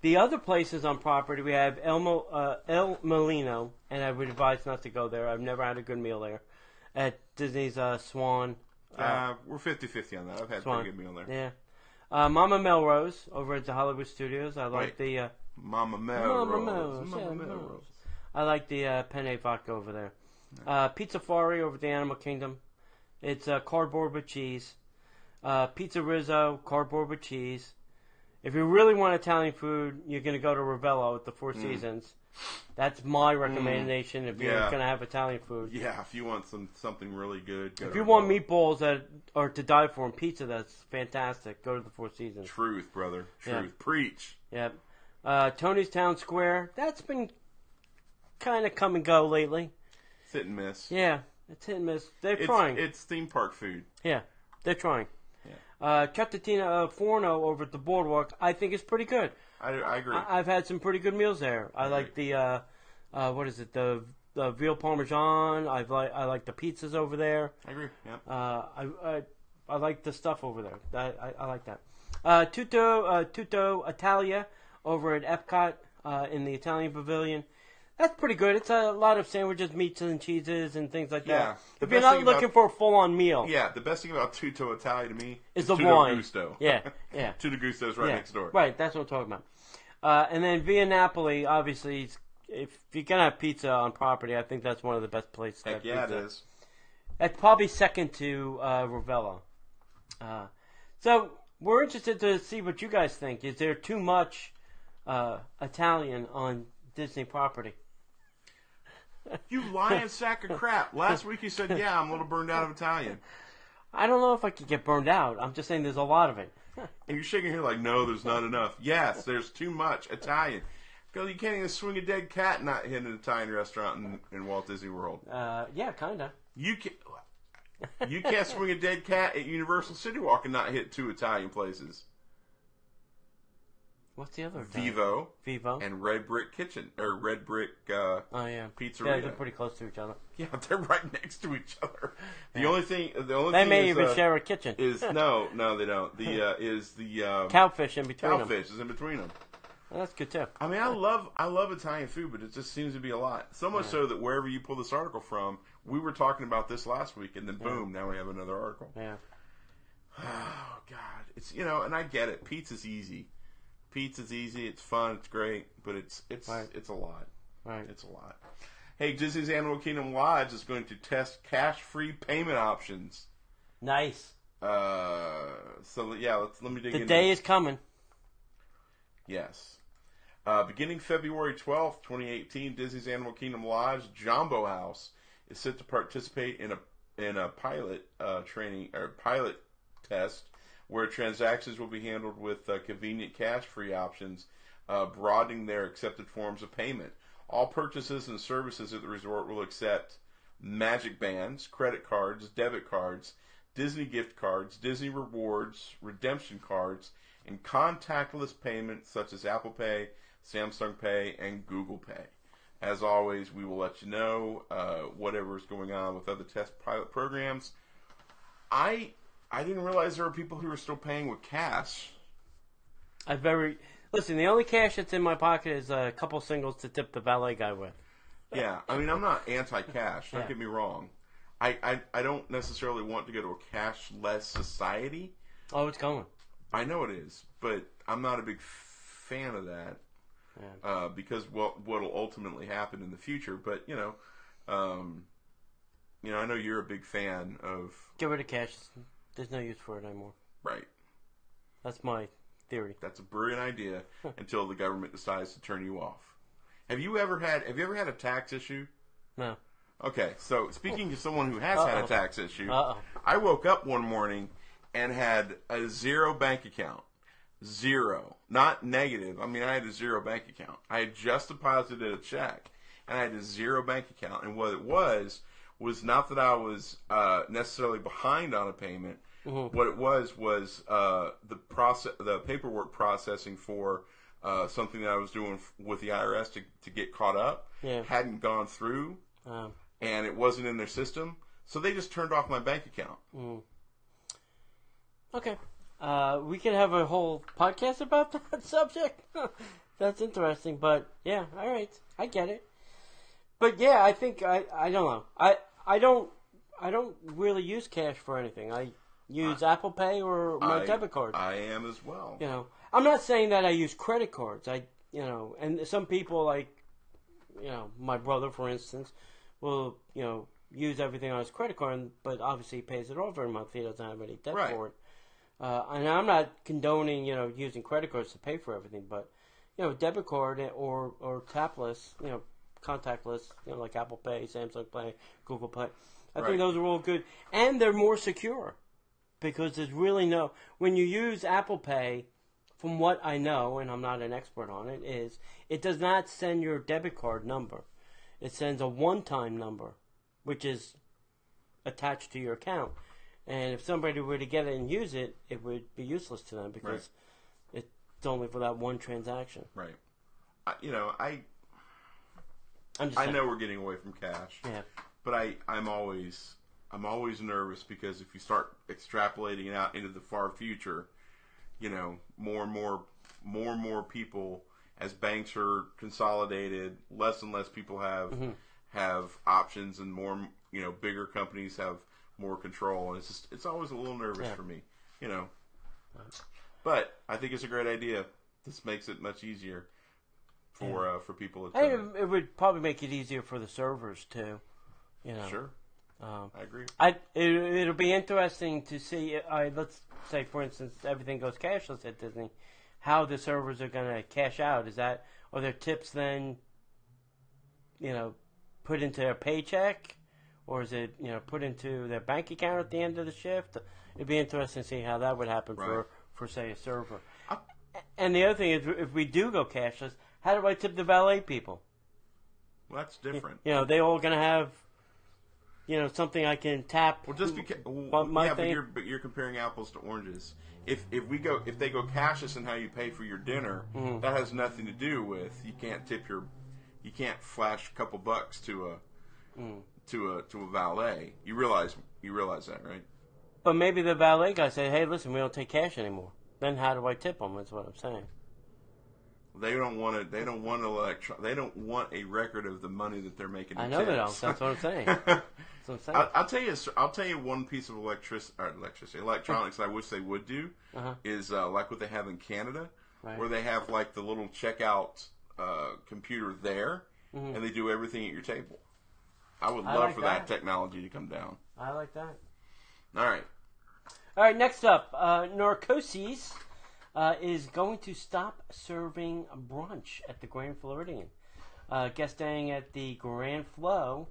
S1: The other places on property, we have El Molino, and I would advise not to go there. I've never had a good meal there. At Disney's Swan.
S2: We're 50-50 on that. I've had a pretty good meal there.
S1: Yeah. Mama Melrose over at the Hollywood Studios. I like
S2: Mama Melrose.
S1: I like the penne vodka over there. Pizza Fari over at the Animal Kingdom. It's cardboard with cheese. Pizza Rizzo, cardboard with cheese. If you really want Italian food, you're going to go to Ravello at the Four Seasons. That's my recommendation if you're going to have Italian food.
S2: Yeah, if you want something really good.
S1: If you want meatballs that are to die for and pizza that's fantastic, go to the Four Seasons.
S2: Truth, brother. Truth.
S1: Yeah.
S2: Preach.
S1: Yep. Tony's Town Square, that's been kind of come and go lately.
S2: It's hit and miss.
S1: Yeah, it's hit and miss. They're trying.
S2: It's theme park food.
S1: Yeah, they're trying.
S2: Yeah.
S1: Ciattatina Forno over at the Boardwalk, I think is pretty good.
S2: I agree.
S1: I've had some pretty good meals there. I like the what is it? The veal parmesan. I like the pizzas over there.
S2: I agree. Yeah.
S1: I like the stuff over there. I like that. Tutto Italia over at Epcot in the Italian Pavilion. That's pretty good. It's a lot of sandwiches, meats, and cheeses, and things like that. If you're not looking for a full-on meal.
S2: Yeah, the best thing about Tutto Italia to me
S1: is the
S2: Tutto
S1: wine.
S2: Gusto.
S1: Yeah.
S2: Tutto Gusto is right next door.
S1: Right, that's what I'm talking about. And then Via Napoli, obviously, if you're going to have pizza on property, I think that's one of the best places to have pizza.
S2: It is.
S1: That's probably second to Ravello. So we're interested to see what you guys think. Is there too much Italian on Disney property?
S2: You lying sack of crap. Last week you said, yeah, I'm a little burned out of Italian.
S1: I don't know if I could get burned out. I'm just saying there's a lot of it.
S2: And you're shaking your head like, no, there's not enough. Yes, there's too much Italian. Because you can't even swing a dead cat not hit an Italian restaurant in Walt Disney World.
S1: Yeah, kind of.
S2: You can't swing a dead cat at Universal City Walk and not hit 2 Italian places.
S1: What's the other?
S2: Vivo. And Red Brick Kitchen. Or Red Brick Pizzeria.
S1: Yeah, they're pretty close to each other.
S2: Yeah, they're right next to each other. The only thing
S1: they may even share a kitchen.
S2: No, they don't. Is the
S1: cowfish in between them.
S2: Cowfish is in between them.
S1: Well, that's good too.
S2: I mean, I love Italian food, but it just seems to be a lot. So much so that wherever you pull this article from, we were talking about this last week, and then boom, now we have another article.
S1: Yeah.
S2: Oh God, it's and I get it. Pizza's easy. It's fun, it's great, but it's a lot.
S1: Right.
S2: It's a lot. Hey, Disney's Animal Kingdom Lodge is going to test cash-free payment options.
S1: Nice.
S2: So yeah, let me dig in.
S1: The day is coming.
S2: Yes. Beginning February 12th, 2018, Disney's Animal Kingdom Lodge Jumbo House is set to participate in a pilot training or pilot test where transactions will be handled with convenient cash-free options, broadening their accepted forms of payment. All purchases and services at the resort will accept Magic Bands, credit cards, debit cards, Disney gift cards, Disney rewards, redemption cards, and contactless payments such as Apple Pay, Samsung Pay, and Google Pay. As always, we will let you know whatever is going on with other test pilot programs. I didn't realize there were people who were still paying with cash.
S1: Listen, the only cash that's in my pocket is a couple singles to tip the valet guy with.
S2: Yeah, I mean, I'm not anti-cash. Don't get me wrong. I don't necessarily want to go to a cashless society.
S1: Oh, it's coming.
S2: I know it is, but I'm not a big fan of that because what'll ultimately happen in the future. But I know you're a big fan of
S1: get rid of cash. There's no use for it anymore.
S2: Right.
S1: That's my theory.
S2: That's a brilliant idea until the government decides to turn you off. Have you ever had a tax issue?
S1: No.
S2: Okay, so speaking to someone who has had a tax issue, I woke up one morning and had a 0 bank account. 0. Not negative. I mean, I had a 0 bank account. I had just deposited a check, and I had a 0 bank account. And what it was not that I was necessarily behind on a payment. Mm-hmm. What it was the paperwork processing for something that I was doing with the IRS to get caught up hadn't gone through, and it wasn't in their system, so they just turned off my bank account.
S1: Mm. Okay, we could have a whole podcast about that subject. That's interesting, but yeah, all right, I get it. But yeah, I think I don't know. I don't really use cash for anything. I use Apple Pay or my debit card.
S2: I am as well.
S1: I'm not saying that I use credit cards. you know, and some people like, you know, my brother, for instance, will, you know, use everything on his credit card, but obviously he pays it off every month. He doesn't have any debt for it. And I'm not condoning, you know, using credit cards to pay for everything, but, you know, debit card or tapless, you know, contactless, you know, like Apple Pay, Samsung Pay, Google Pay. I think those are all good, and they're more secure because there's really no. When you use Apple Pay, from what I know, and I'm not an expert on it, is it does not send your debit card number. It sends a one-time number, which is attached to your account. And if somebody were to get it and use it, it would be useless to them because it's only for that one transaction. Right.
S2: You know, I know we're getting away from cash.
S1: Yeah.
S2: But I'm always nervous because if you start extrapolating it out into the far future, you know, more and more people, as banks are consolidated, less and less people have options, and more, you know, bigger companies have more control, and it's always a little nervous for me, you know. But I think it's a great idea. This makes it much easier for people.
S1: And it would probably make it easier for the servers too. You know.
S2: Sure. I agree.
S1: It'll be interesting to see. Let's say, for instance, everything goes cashless at Disney. How the servers are going to cash out? Are there tips then? You know, put into their paycheck, or is it, you know, put into their bank account at the end of the shift? It'd be interesting to see how that would happen for say a server. And the other thing is, if we do go cashless, how do I tip the valet people?
S2: Well, that's different.
S1: You know, they all going to have, you know, something I can tap.
S2: Well, just because, but you're comparing apples to oranges. If they go cashless in how you pay for your dinner, that has nothing to do with you can't flash a couple bucks to a valet. You realize that, right?
S1: But maybe the valet guy said, "Hey, listen, we don't take cash anymore." Then how do I tip them? That's what I'm saying.
S2: They don't want it. They don't want They don't want a record of the money that they're making.
S1: I know they don't. That's what I'm saying. That's what I'm saying.
S2: I'll tell you one piece of electronics I wish they would do is like what they have in Canada, where they have like the little checkout computer there, and they do everything at your table. I would love for that technology to come down.
S1: I like that.
S2: All right.
S1: Next up, Narcosis is going to stop serving brunch at the Grand Floridian. Guests staying at the Grand Flo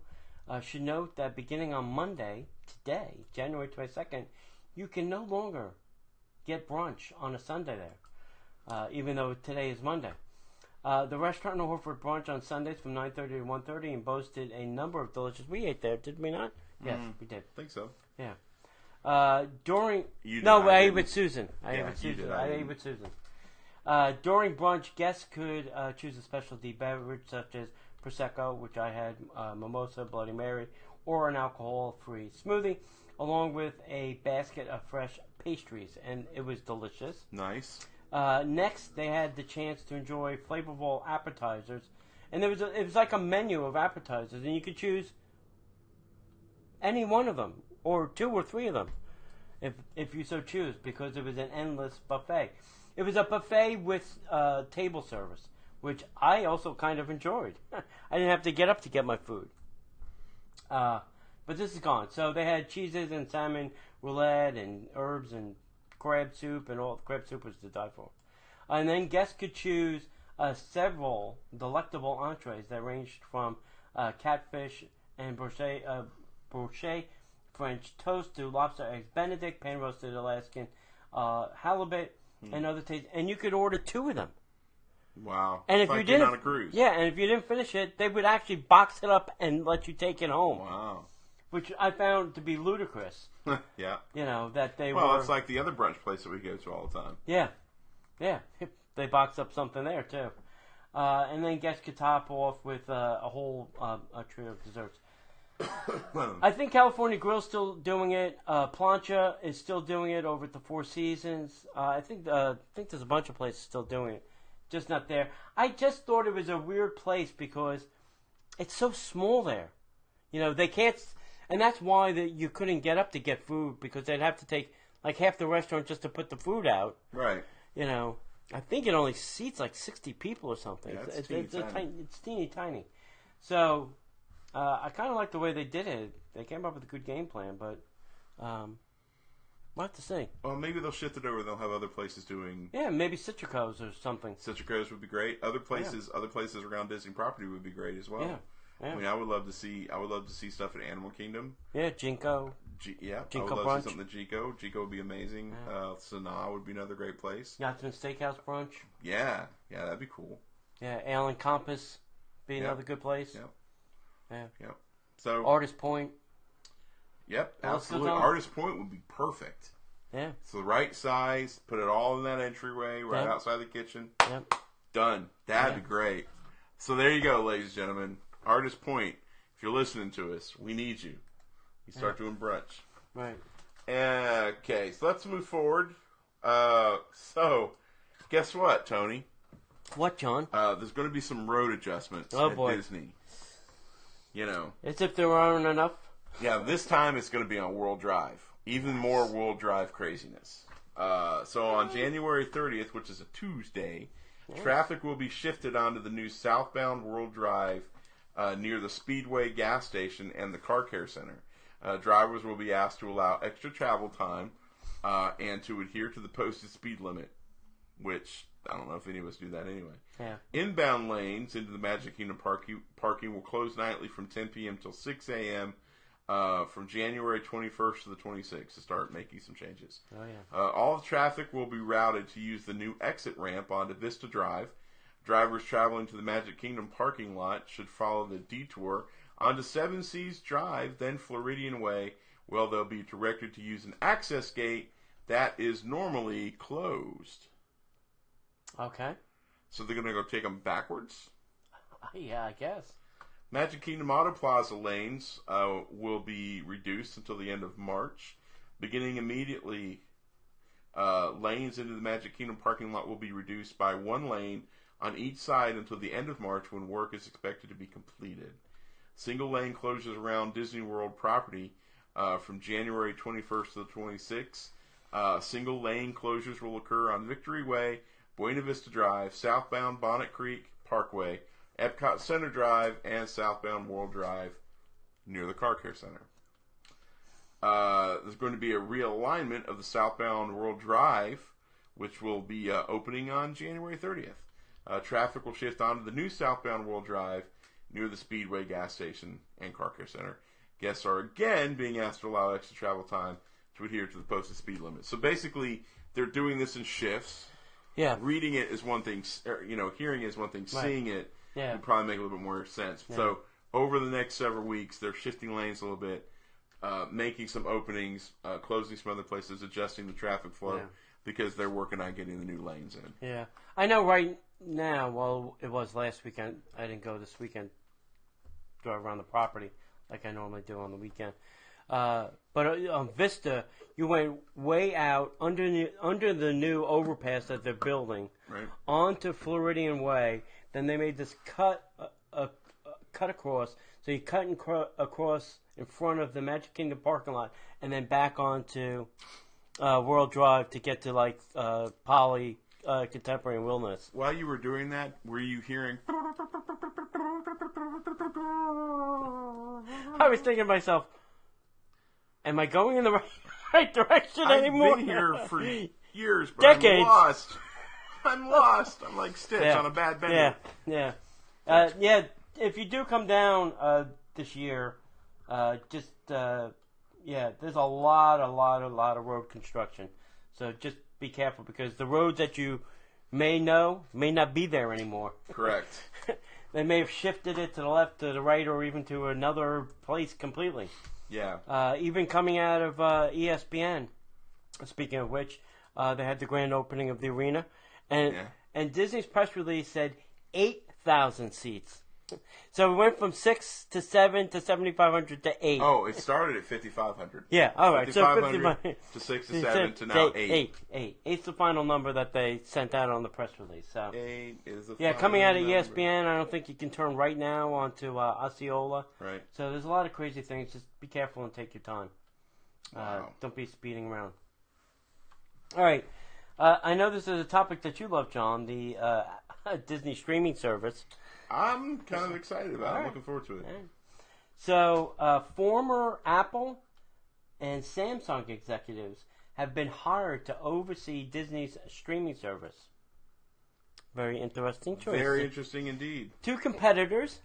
S1: should note that beginning on Monday, today, January 22nd, you can no longer get brunch on a Sunday there, even though today is Monday. The restaurant offered brunch on Sundays from 9:30 to 1:30 and boasted a number of delicious. We ate there, did we not? Yes, we did.
S2: I think so.
S1: Yeah. I ate with Susan. I ate with Susan. During brunch, guests could choose a specialty beverage such as Prosecco, which I had, mimosa, Bloody Mary, or an alcohol-free smoothie, along with a basket of fresh pastries, and it was delicious.
S2: Nice.
S1: Next, they had the chance to enjoy flavorful appetizers, and it was like a menu of appetizers, and you could choose any one of them, or two or three of them, if you so choose, because it was an endless buffet. It was a buffet with table service, which I also kind of enjoyed. I didn't have to get up to get my food. But this is gone. So they had cheeses and salmon roulette and herbs and crab soup, and all. Crab soup was to die for. And then guests could choose several delectable entrees that ranged from catfish and brochet French toast to lobster eggs Benedict, pan roasted Alaskan halibut, and other tastes. And you could order two of them.
S2: Wow!
S1: And if
S2: like
S1: you didn't,
S2: on a cruise.
S1: and if you didn't finish it, they would actually box it up and let you take it home.
S2: Wow!
S1: Which I found to be ludicrous.
S2: Yeah.
S1: You know that they
S2: Well, it's like the other brunch place that we go to all the time.
S1: Yeah. They box up something there too, and then guests could top off with a whole trio of desserts. I think California Grill's still doing it. Plancha is still doing it over at the Four Seasons. I think there's a bunch of places still doing it, just not there. I just thought it was a weird place because it's so small there. You know, they can't, and that's why you couldn't get up to get food because they'd have to take like half the restaurant just to put the food out.
S2: Right.
S1: You know, I think it only seats like 60 people or something.
S2: Yeah,
S1: it's teeny tiny. So I kind of like the way they did it. They came up with a good game plan, but we'll have to see.
S2: Well, maybe they'll shift it over. They'll have other places doing.
S1: Yeah, maybe Citrico's or something.
S2: Citrico's would be great. Other places around Disney property would be great as well.
S1: Yeah. Yeah.
S2: I mean, I would love to see stuff at Animal Kingdom.
S1: Yeah, Jinko.
S2: I would love to see something at Jinko. Jinko would be amazing. Yeah. Sanaa would be another great place.
S1: Yachtsman Steakhouse brunch.
S2: Yeah, that'd be cool.
S1: Yeah, Ale and Compass be another good place.
S2: Yep. So
S1: Artist Point.
S2: Yep, absolutely. Artist Point would be perfect.
S1: Yeah.
S2: It's the right size. Put it all in that entryway right outside the kitchen.
S1: Yep.
S2: Done. That'd be great. So there you go, ladies and gentlemen. Artist Point. If you're listening to us, we need you. You start doing brunch.
S1: Right.
S2: Okay, so let's move forward. So, guess what, Tony?
S1: What, John?
S2: There's going to be some road adjustments at Disney. You know.
S1: As if there aren't enough.
S2: Yeah, this time it's going to be on World Drive. Even more World Drive craziness. So on January 30th, which is a Tuesday, traffic will be shifted onto the new southbound World Drive near the Speedway gas station and the car care center. Drivers will be asked to allow extra travel time and to adhere to the posted speed limit, which I don't know if any of us do that anyway.
S1: Yeah.
S2: Inbound lanes into the Magic Kingdom parking will close nightly from 10 p.m. till 6 a.m. From January 21st to the 26th to start making some changes.
S1: Oh, yeah.
S2: All the traffic will be routed to use the new exit ramp onto Vista Drive. Drivers traveling to the Magic Kingdom parking lot should follow the detour onto Seven Seas Drive, then Floridian Way, where they'll be directed to use an access gate that is normally closed.
S1: Okay.
S2: So they're going to go take them backwards?
S1: Yeah, I guess.
S2: Magic Kingdom Auto Plaza lanes will be reduced until the end of March. Beginning immediately, lanes into the Magic Kingdom parking lot will be reduced by one lane on each side until the end of March, when work is expected to be completed. Single lane closures around Disney World property from January 21st to the 26th. Single lane closures will occur on Victory Way, Buena Vista Drive, southbound Bonnet Creek Parkway, Epcot Center Drive, and southbound World Drive near the Car Care Center. There's going to be a realignment of the southbound World Drive, which will be opening on January 30th. Traffic will shift onto the new southbound World Drive near the Speedway gas station and Car Care Center. Guests are again being asked to allow extra travel time to adhere to the posted speed limit. So basically, they're doing this in shifts.
S1: Yeah.
S2: Reading it is one thing, hearing it is one thing. Right. Seeing it would probably make a little bit more sense. Yeah. So over the next several weeks, they're shifting lanes a little bit, making some openings, closing some other places, adjusting the traffic flow because they're working on getting the new lanes in.
S1: Yeah. I know right now, well, it was last weekend. I didn't go this weekend, drive around the property like I normally do on the weekend. But on Vista, you went way out under the new overpass that they're building, onto Floridian Way. Then they made this cut across. So you cut across in front of the Magic Kingdom parking lot, and then back onto World Drive to get to like Poly Contemporary and Wilderness.
S2: While you were doing that, were you hearing?
S1: I was thinking to myself, am I going in the right direction anymore?
S2: I've been here for years, but
S1: decades.
S2: I'm lost. I'm lost. I'm like Stitch on a bad bender.
S1: Yeah. If you do come down this year, there's a lot of road construction. So just be careful, because the roads that you may know may not be there anymore.
S2: Correct.
S1: They may have shifted it to the left, to the right, or even to another place completely.
S2: Yeah.
S1: Even coming out of ESPN, speaking of which, they had the grand opening of the arena. And Disney's press release said 8,000 seats. So we went from 6 to 7 to 7,500 to 8.
S2: Oh, it started at 5,500.
S1: Yeah, all right.
S2: 5,500 to 6 to 7 to now 8.
S1: 8. 8's the final number that they sent out on the press release. So
S2: 8 is the final
S1: coming out of
S2: number.
S1: ESPN, I don't think you can turn right now onto Osceola.
S2: Right.
S1: So there's a lot of crazy things. Just be careful and take your time.
S2: Wow.
S1: Don't be speeding around. All right. I know this is a topic that you love, John, the Disney streaming service.
S2: I'm kind of excited about it. I'm looking forward to it.
S1: Right. So, former Apple and Samsung executives have been hired to oversee Disney's streaming service. Very interesting choice.
S2: Very interesting indeed.
S1: 2 competitors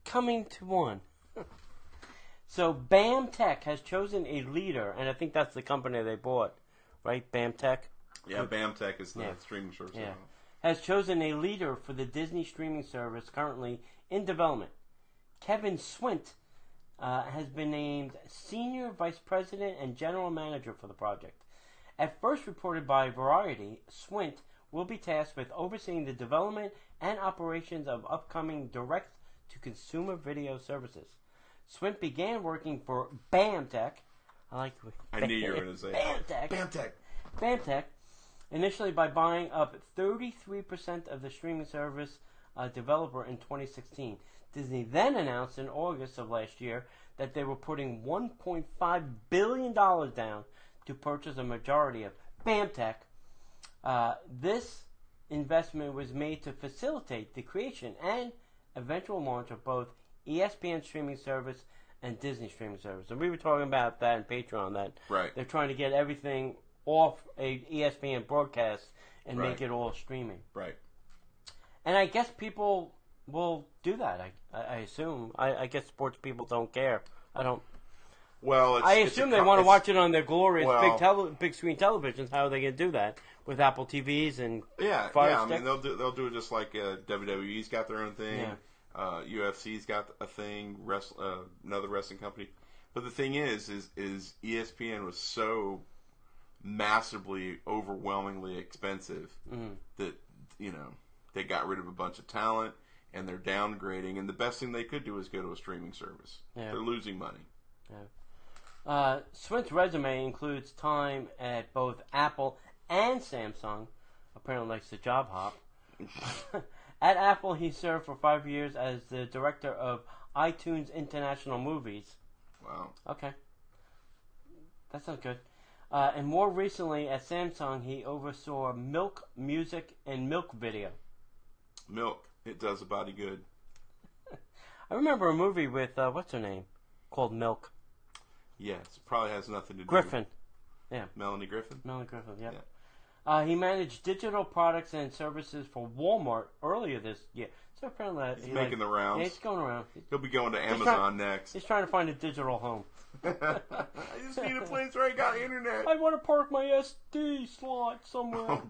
S1: coming to one. So, BAM Tech has chosen a leader, and I think that's the company they bought, right? BAM Tech?
S2: Yeah, BAM Tech is the streaming service.
S1: Yeah. Has chosen a leader for the Disney streaming service currently in development. Kevin Swint has been named Senior Vice President and General Manager for the project. At first reported by Variety, Swint will be tasked with overseeing the development and operations of upcoming direct-to-consumer video services. Swint began working for BAM Tech. I
S2: knew you were going to say
S1: BAM Tech.
S2: BAM Tech.
S1: BAM Tech. Initially by buying up 33% of the streaming service developer in 2016. Disney then announced in August of last year that they were putting $1.5 billion down to purchase a majority of BAM Tech. This investment was made to facilitate the creation and eventual launch of both ESPN streaming service and Disney streaming service. And we were talking about that in Patreon, that they're trying to get everything off a ESPN broadcast and make it all streaming.
S2: Right.
S1: And I guess people will do that. I assume. I guess sports people don't care. I don't.
S2: Well,
S1: I assume they want to watch it on their glorious big screen televisions. How are they going to do that with Apple TVs and Fire
S2: Stick?
S1: I
S2: mean, they'll do it just like WWE's got their own thing. Yeah. UFC's got a thing. Another wrestling company. But the thing is ESPN was so massively, overwhelmingly expensive that they got rid of a bunch of talent and they're downgrading. And the best thing they could do is go to a streaming service. Yeah. They're losing money.
S1: Yeah. Swint's resume includes time at both Apple and Samsung. Apparently likes to job hop. At Apple, he served for 5 years as the director of iTunes International Movies.
S2: Wow.
S1: Okay. That sounds good. And more recently, at Samsung, he oversaw Milk Music and Milk Video.
S2: Milk. It does a body good.
S1: I remember a movie with, what's her name? Called Milk.
S2: Yes. Probably has nothing to do
S1: Griffin.
S2: with... Melanie Griffin?
S1: Melanie Griffin, yeah. He managed digital products and services for Walmart earlier this year. So apparently
S2: he's making the rounds.
S1: Yeah, he's going around.
S2: He'll be going to Amazon next.
S1: He's trying to find a digital home.
S2: I just need a place where I got internet.
S1: I want to park my SD slot somewhere.
S2: Oh,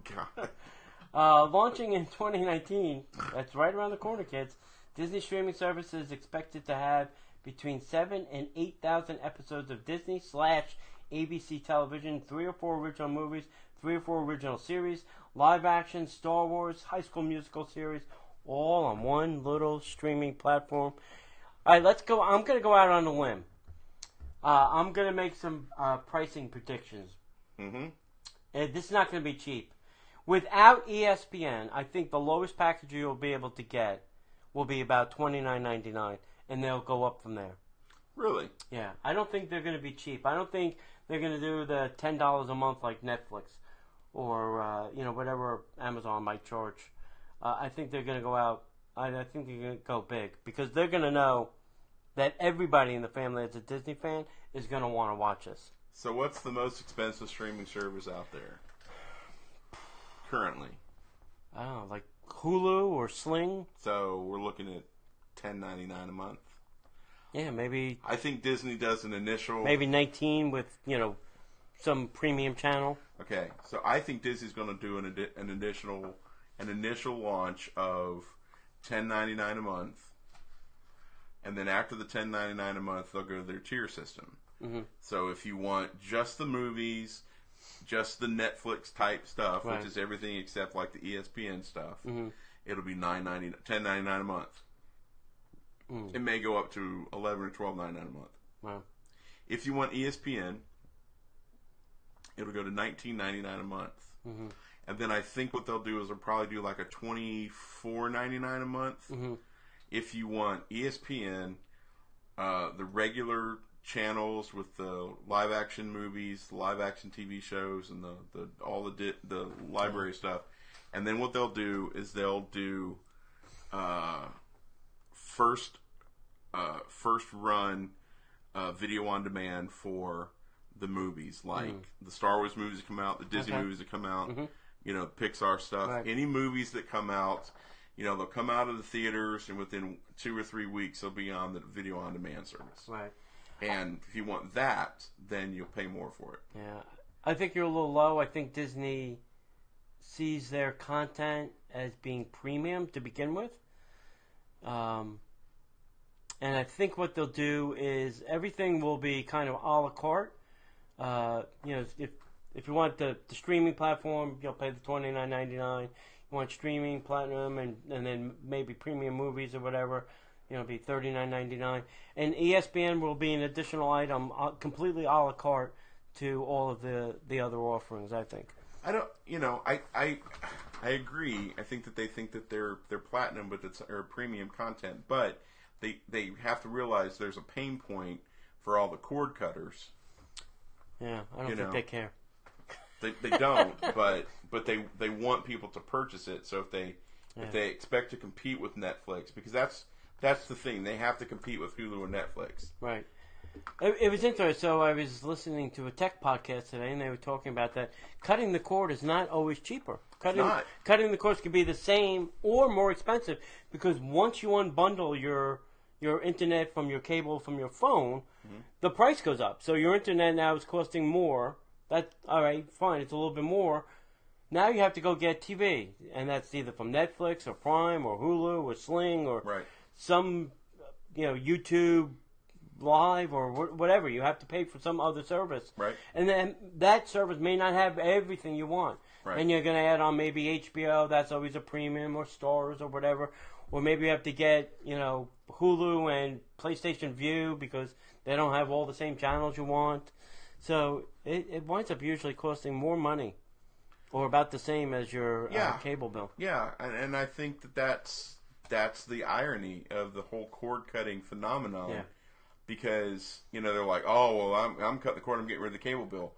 S2: God.
S1: Launching in 2019, that's right around the corner, kids, Disney streaming service is expected to have between 7,000 and 8,000 episodes of Disney/ABC television, 3 or 4 original movies, 3 or 4 original series, live action, Star Wars, High School Musical series, all on one little streaming platform. All right, let's go. I'm going to go out on a limb. I'm going to make some pricing predictions.
S2: Mm-hmm.
S1: This is not going to be cheap. Without ESPN, I think the lowest package you'll be able to get will be about $29.99, and they'll go up from there.
S2: Really?
S1: Yeah. I don't think they're going to be cheap. I don't think they're going to do the $10 a month like Netflix or whatever Amazon might charge. I think they're going to go out. I think they're going to go big because they're going to know that everybody in the family that's a Disney fan is going to want to watch this.
S2: So what's the most expensive streaming service out there currently?
S1: I don't know, like Hulu or Sling.
S2: So we're looking at $10.99 a month.
S1: Yeah, maybe.
S2: I think Disney does an initial.
S1: Maybe 19 with some premium channel.
S2: Okay, so I think Disney's going to do an initial launch of $10.99 a month, and then after the $10.99 a month, they'll go to their tier system.
S1: Mm-hmm.
S2: So if you want just the movies, just the Netflix type stuff,
S1: right,
S2: which is everything except like the ESPN stuff,
S1: mm-hmm,
S2: it'll be $10.99 a month.
S1: Mm.
S2: It may go up to $11 or $12.99 a month.
S1: Wow.
S2: If you want ESPN, it'll go to $19.99 a month.
S1: Mm-hmm.
S2: And then I think what they'll do is they'll probably do like a $24.99 a month.
S1: Mm-hmm.
S2: If you want ESPN, the regular channels with the live action movies, live action TV shows, and the library stuff. And then what they'll do is they'll do first run video on demand for the movies, like the Star Wars movies that come out, the Disney movies that come out, Pixar stuff.
S1: Right.
S2: Any movies that come out, they'll come out of the theaters, and within 2 or 3 weeks, they'll be on the video on demand service.
S1: Right.
S2: And if you want that, then you'll pay more for it.
S1: Yeah. I think you're a little low. I think Disney sees their content as being premium to begin with. And I think what they'll do is everything will be kind of a la carte. If you want the streaming platform, you'll pay the $29.99. You want streaming platinum and then maybe premium movies or whatever, it'll be $39.99. And ESPN will be an additional item, completely a la carte to all of the other offerings, I think.
S2: I agree. I think that they think that they're platinum, but it's or premium content. But they have to realize there's a pain point for all the cord cutters.
S1: Yeah, I don't think they care.
S2: They don't, but they want people to purchase it. So if they expect to compete with Netflix, because that's the thing, they have to compete with Hulu and Netflix.
S1: Right. It was interesting. So I was listening to a tech podcast today, and they were talking about that cutting the cord is not always cheaper. Cutting the cords can be the same or more expensive, because once you unbundle your internet from your cable from your phone, the price goes up. So your internet now is costing more. That's all right, fine. It's a little bit more. Now you have to go get TV, and that's either from Netflix or Prime or Hulu or Sling or some YouTube Live or whatever. You have to pay for some other service, and then that service may not have everything you want. And you're going to add on maybe HBO. That's always a premium, or Stars or whatever. Or maybe you have to get Hulu and PlayStation View because they don't have all the same channels you want. So it winds up usually costing more money, or about the same as your cable bill. Yeah,
S2: and I think that's the irony of the whole cord cutting phenomenon.
S1: Yeah.
S2: Because they're like, oh well, I'm cutting the cord, I'm getting rid of the cable bill.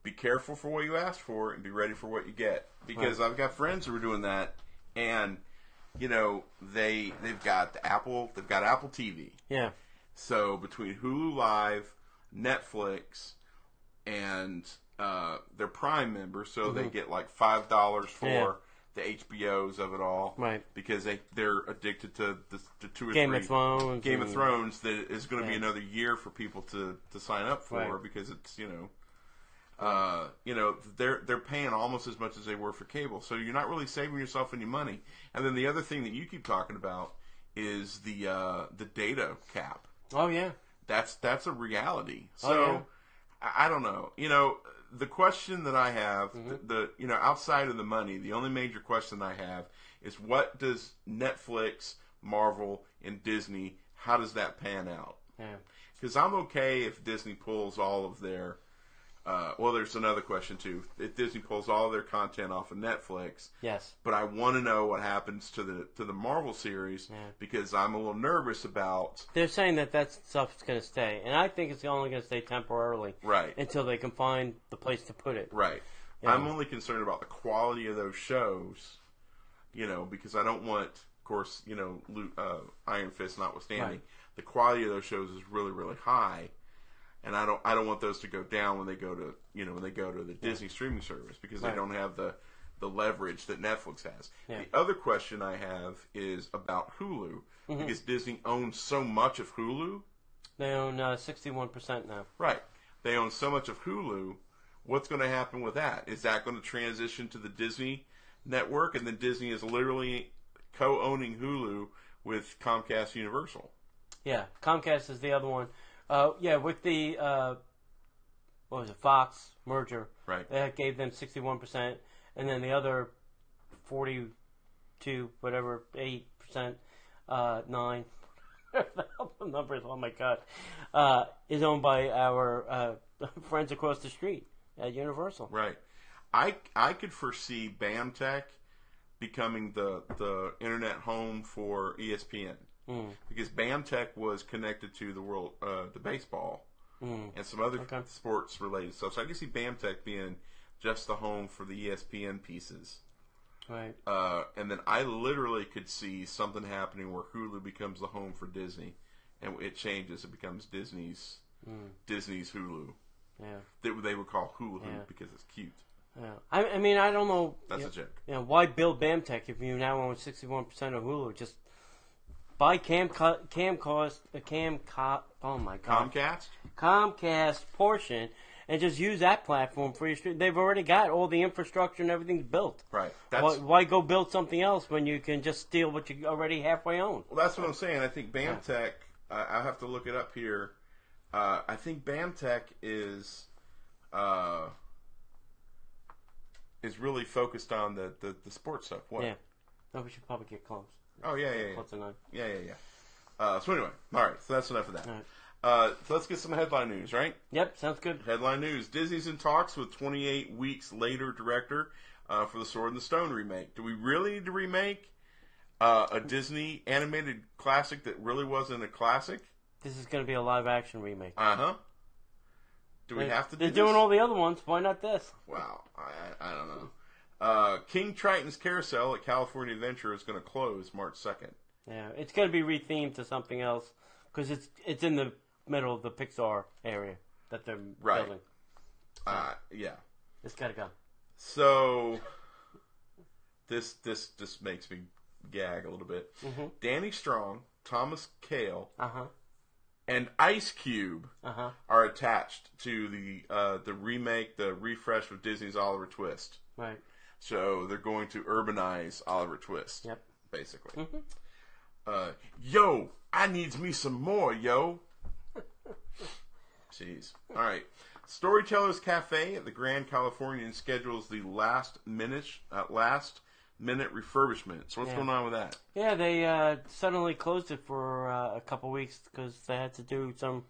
S2: Be careful for what you ask for, and be ready for what you get. Because I've got friends who are doing that, and they've got Apple TV.
S1: Yeah.
S2: So between Hulu Live, Netflix, and they're Prime members, so they get like $5 for the HBOs of it all, because they're addicted to the 2 or 3
S1: Game of Thrones,
S2: that is going to be another year for people to sign up for, because it's they're paying almost as much as they were for cable, so you're not really saving yourself any money. And then the other thing that you keep talking about is the data cap.
S1: Oh yeah,
S2: that's a reality. So I don't know. The question that I have, outside of the money, the only major question I have is, what does Netflix, Marvel, and Disney, how does that pan out?
S1: Yeah.
S2: Because I'm okay if Disney pulls all of their there's another question too. If Disney pulls all of their content off of Netflix,
S1: yes.
S2: But I want to know what happens to the Marvel series, because I'm a little nervous about.
S1: They're saying that stuff's going to stay, and I think it's only going to stay temporarily, until they can find the place to put it.
S2: Right. I'm only concerned about the quality of those shows, because I don't want, of course, Iron Fist notwithstanding, the quality of those shows is really, really high. And I don't want those to go down when they go to the Disney streaming service, because they don't have the leverage that Netflix has. Yeah. The other question I have is about Hulu, because Disney owns so much of Hulu.
S1: They own 61% now.
S2: Right. They own so much of Hulu. What's going to happen with that? Is that going to transition to the Disney network, and then Disney is literally co-owning Hulu with Comcast Universal?
S1: Yeah, Comcast is the other one. With the Fox merger, that gave them 61%, and then the other 42, 8%, 9, the numbers. Oh my God, is owned by our friends across the street at Universal.
S2: Right. I could foresee BAMTech becoming the internet home for ESPN. because BAMTech was connected to the baseball and some other sports related stuff. So I can see BAMTech being just the home for the ESPN pieces.
S1: Right.
S2: And then I literally could see something happening where Hulu becomes the home for Disney, and it changes. It becomes Disney's Hulu.
S1: Yeah.
S2: They would call Hulu because it's cute.
S1: Yeah. I mean, I don't know.
S2: That's a joke.
S1: Why build BAMTech if you now own 61% of Hulu? Just buy Comcast portion and just use that platform for your stream. They've already got all the infrastructure and everything's built.
S2: Right.
S1: Why go build something else when you can just steal what you already halfway own?
S2: Well, that's what I'm saying. I think BAMTech, I'll have to look it up here. I think BAMTech is really focused on the sports stuff. What?
S1: Yeah. No, we should probably get close.
S2: Oh, yeah.
S1: Close to 9.
S2: Yeah. So anyway, all right. So that's enough of that.
S1: All right.
S2: So let's get some headline news, right?
S1: Yep, sounds good.
S2: Headline news. Disney's in talks with 28 Weeks Later director for the Sword and the Stone remake. Do we really need to remake a Disney animated classic that really wasn't a classic?
S1: This is going to be a live-action remake.
S2: Uh-huh. Do we have to do
S1: They're
S2: this?
S1: doing all the other ones. Why not this?
S2: Wow. I don't know. King Triton's Carousel at California Adventure is going to close March 2nd.
S1: Yeah, it's going to be rethemed to something else because it's in the middle of the Pixar area that they're building.
S2: Yeah.
S1: It's got to go.
S2: So this just makes me gag a little bit.
S1: Mm-hmm.
S2: Danny Strong, Thomas Kail,
S1: Uh-huh.
S2: and Ice Cube
S1: Uh-huh.
S2: are attached to the remake, the refresh of Disney's Oliver Twist.
S1: Right.
S2: So they're going to urbanize Oliver Twist.
S1: Yep.
S2: Basically.
S1: Mm-hmm.
S2: Yo, I needs me some more, yo. Jeez. All right. Storytellers Cafe at the Grand Californian schedules the last minute refurbishment. So what's going on with that?
S1: Yeah, they suddenly closed it for a couple weeks because they had to do some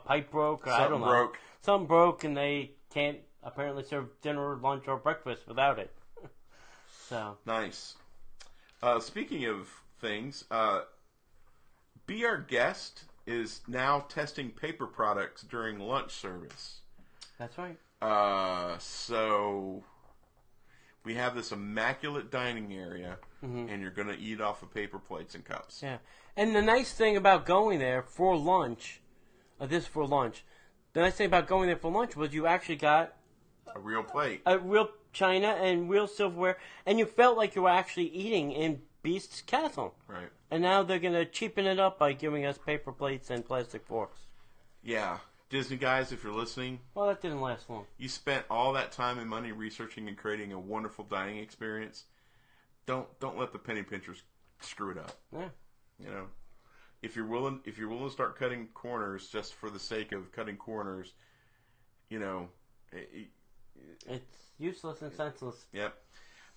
S1: pipe broke. Or I don't know. Something broke, and they can't apparently serve dinner, lunch, or breakfast without it. So
S2: nice. Speaking of things, Be Our Guest is now testing paper products during lunch service.
S1: That's right.
S2: So we have this immaculate dining area, and you're going to eat off of paper plates and cups.
S1: Yeah. And the nice thing about going there for lunch, the nice thing about going there for lunch was you actually got
S2: a real plate,
S1: a real china and real silverware, and you felt like you were actually eating in Beast's Castle.
S2: Right.
S1: And now they're going to cheapen it up by giving us paper plates and plastic forks.
S2: Yeah. Disney guys, if you're listening.
S1: Well, that didn't last long.
S2: You spent all that time and money researching and creating a wonderful dining experience. Don't let the penny pinchers screw it up.
S1: Yeah.
S2: You know, if you're willing to start cutting corners just for the sake of cutting corners, you know,
S1: it's useless and senseless.
S2: Yep.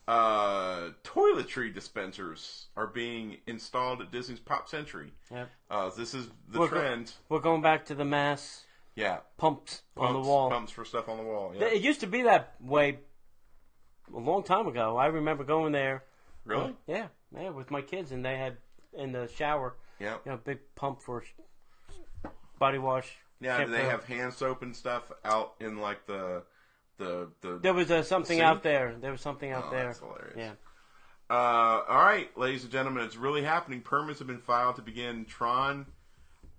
S2: Toiletry dispensers are being installed at Disney's Pop Century.
S1: Yep.
S2: This is the trend.
S1: We're going back to the mass pumps on the wall.
S2: Pumps for stuff on the wall. Yeah.
S1: It used to be that way a long time ago. I remember going there.
S2: Really?
S1: Yeah, with my kids, and they had in the shower.
S2: Yeah.
S1: You know, big pump for body wash.
S2: Yeah, and they have hand soap and stuff out in like the.
S1: There was something out there. There was something out there.
S2: That's hilarious.
S1: Yeah.
S2: All right, ladies and gentlemen, it's really happening. Permits have been filed to begin Tron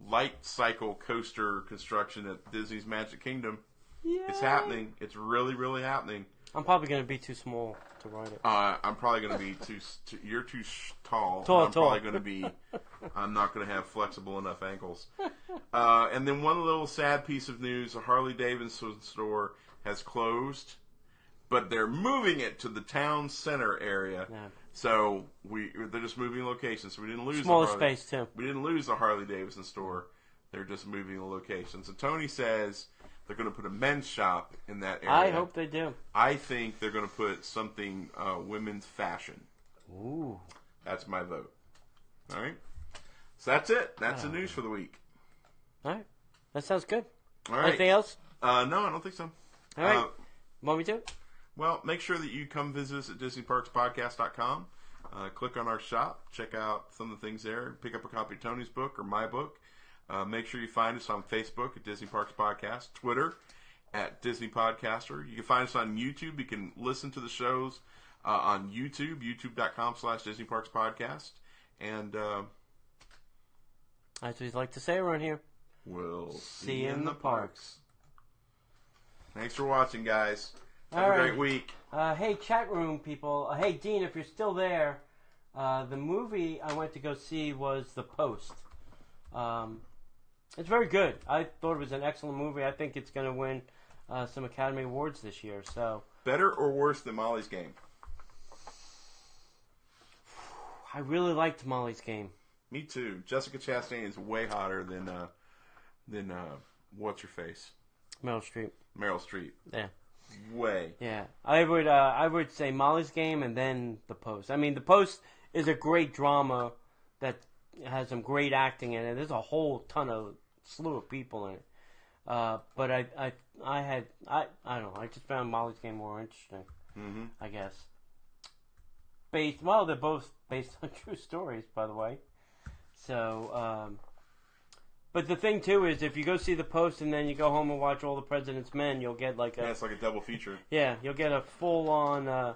S2: Light Cycle coaster construction at Disney's Magic Kingdom.
S1: Yay.
S2: It's happening. It's really, really happening.
S1: I'm probably going to be too small to ride it.
S2: I'm probably going to be you're too tall. Probably going to be. I'm not going to have flexible enough ankles. And then one little sad piece of news: a Harley Davidson store has closed, but they're moving it to the town center area.
S1: Yeah.
S2: So they're just moving locations. So we didn't lose
S1: smaller space too.
S2: We didn't lose the Harley Davidson store. They're just moving the locations. And Tony says they're going to put a men's shop in that area.
S1: I hope they do.
S2: I think they're going to put something women's fashion.
S1: Ooh.
S2: That's my vote. All right. So that's it. That's the news for the week.
S1: All right. That sounds good.
S2: All right.
S1: Anything else?
S2: No, I don't think so.
S1: All right. Want me to?
S2: Well, make sure that you come visit us at DisneyParksPodcast.com. click on our shop. Check out some of the things there. Pick up a copy of Tony's book or my book. Make sure you find us on Facebook at Disney Parks Podcast, Twitter at Disney Podcaster. You can find us on YouTube. You can listen to the shows on YouTube, youtube.com/Disney Parks Podcast. And
S1: as we like to say around here,
S2: we'll
S1: see you in the parks.
S2: Thanks for watching, guys. Have a great week.
S1: Hey, chat room people. Hey, Dean, if you're still there, the movie I went to go see was The Post. It's very good. I thought it was an excellent movie. I think it's going to win some Academy Awards this year. So
S2: better or worse than Molly's Game?
S1: I really liked Molly's Game.
S2: Me too. Jessica Chastain is way hotter than what's her face?
S1: Meryl Streep.
S2: Meryl Streep.
S1: Yeah.
S2: Way.
S1: Yeah. I would say Molly's Game and then The Post. I mean, The Post is a great drama that has some great acting in it. There's a whole slew of people in it. But I don't know. I just found Molly's Game more interesting.
S2: Mm-hmm.
S1: I guess. They're both based on true stories, by the way. So, but the thing too is, if you go see The Post and then you go home and watch All the President's Men, you'll get like
S2: it's like a double feature.
S1: Yeah, you'll get a full-on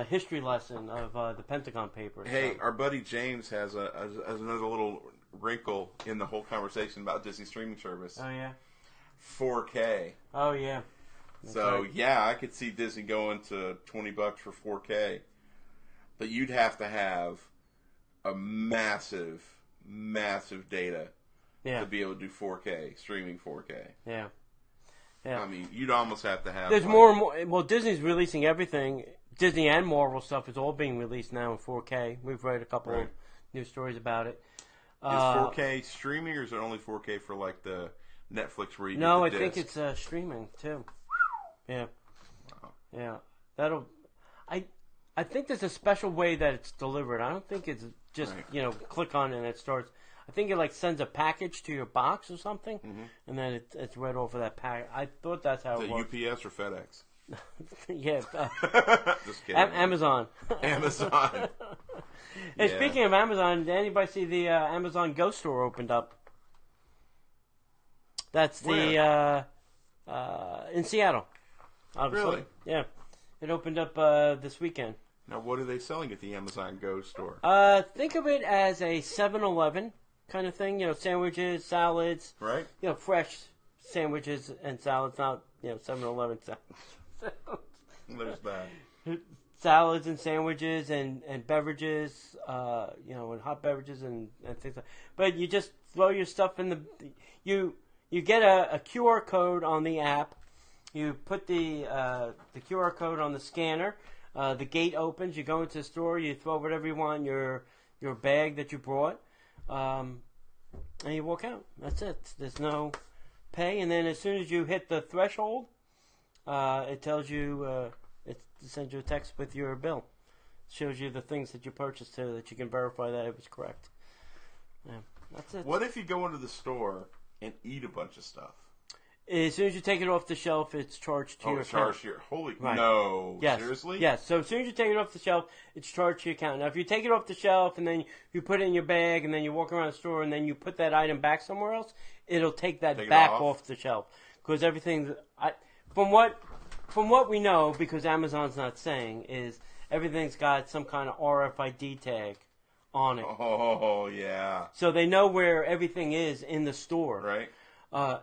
S1: history lesson of the Pentagon Papers.
S2: Hey, our buddy James has another little wrinkle in the whole conversation about Disney streaming service.
S1: Oh yeah.
S2: 4K.
S1: Oh yeah.
S2: That's right. Yeah, I could see Disney going to $20 for 4K, but you'd have to have a massive data to be able to do 4K, streaming 4K.
S1: Yeah. Yeah.
S2: I mean, you'd almost have to have...
S1: There's more and more... Well, Disney's releasing everything. Disney and Marvel stuff is all being released now in 4K. We've read a couple of news stories about it.
S2: Is 4K streaming, or is it only 4K for, like, the Netflix where you
S1: No,
S2: get the
S1: I think it's streaming, too. Yeah.
S2: Wow.
S1: Yeah. That'll... I think there's a special way that it's delivered. I don't think it's just, click on it and it starts... I think it sends a package to your box or something, and then it's read off of that pack. I thought that's how it works.
S2: Is it UPS or FedEx?
S1: Yeah.
S2: Just kidding.
S1: Amazon.
S2: Amazon.
S1: Hey, speaking of Amazon, did anybody see the Amazon Go store opened up? That's the in Seattle. Obviously.
S2: Really?
S1: Yeah. It opened up this weekend.
S2: Now, what are they selling at the Amazon Go store?
S1: Think of it as a 7-Eleven kind of thing. Sandwiches, salads.
S2: Right.
S1: Fresh sandwiches and salads, not 7-Eleven salads.
S2: There's that.
S1: Salads and sandwiches and beverages, and hot beverages and things like that. But you just throw your stuff in the... You get a QR code on the app. You put the QR code on the scanner. The gate opens. You go into the store. You throw whatever you want in your bag that you brought. And you walk out. That's it. There's no pay. And then as soon as you hit the threshold, it tells you... It sends you a text with your bill. It shows you the things that you purchased so that you can verify that it was correct. Yeah, that's it.
S2: What if you go into the store and eat a bunch of stuff?
S1: As soon as you take it off the shelf, it's charged to your account.
S2: Holy
S1: right.
S2: No.
S1: Yes.
S2: Seriously?
S1: Yes. So as soon as you take it off the shelf, it's charged to your account. Now, if you take it off the shelf and then you put it in your bag and then you walk around the store and then you put that item back somewhere else, it'll take that back off the shelf. Because everything... From what we know, because Amazon's not saying, is everything's got some kind of RFID tag on it.
S2: Oh, yeah.
S1: So they know where everything is in the store.
S2: Right.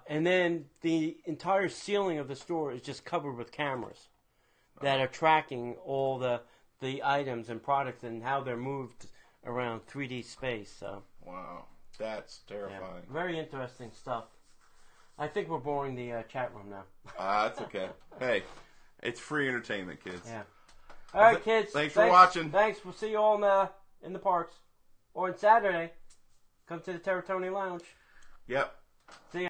S1: And then the entire ceiling of the store is just covered with cameras that are tracking all the items and products and how they're moved around 3D space. So.
S2: Wow. That's terrifying.
S1: Yeah, very interesting stuff. I think we're boring the chat room now.
S2: That's okay. Hey, it's free entertainment, kids.
S1: Yeah. All right, kids.
S2: Thanks for watching.
S1: Thanks. We'll see you all in the parks. Or on Saturday. Come to the Terratoni Lounge.
S2: Yep.
S1: See ya.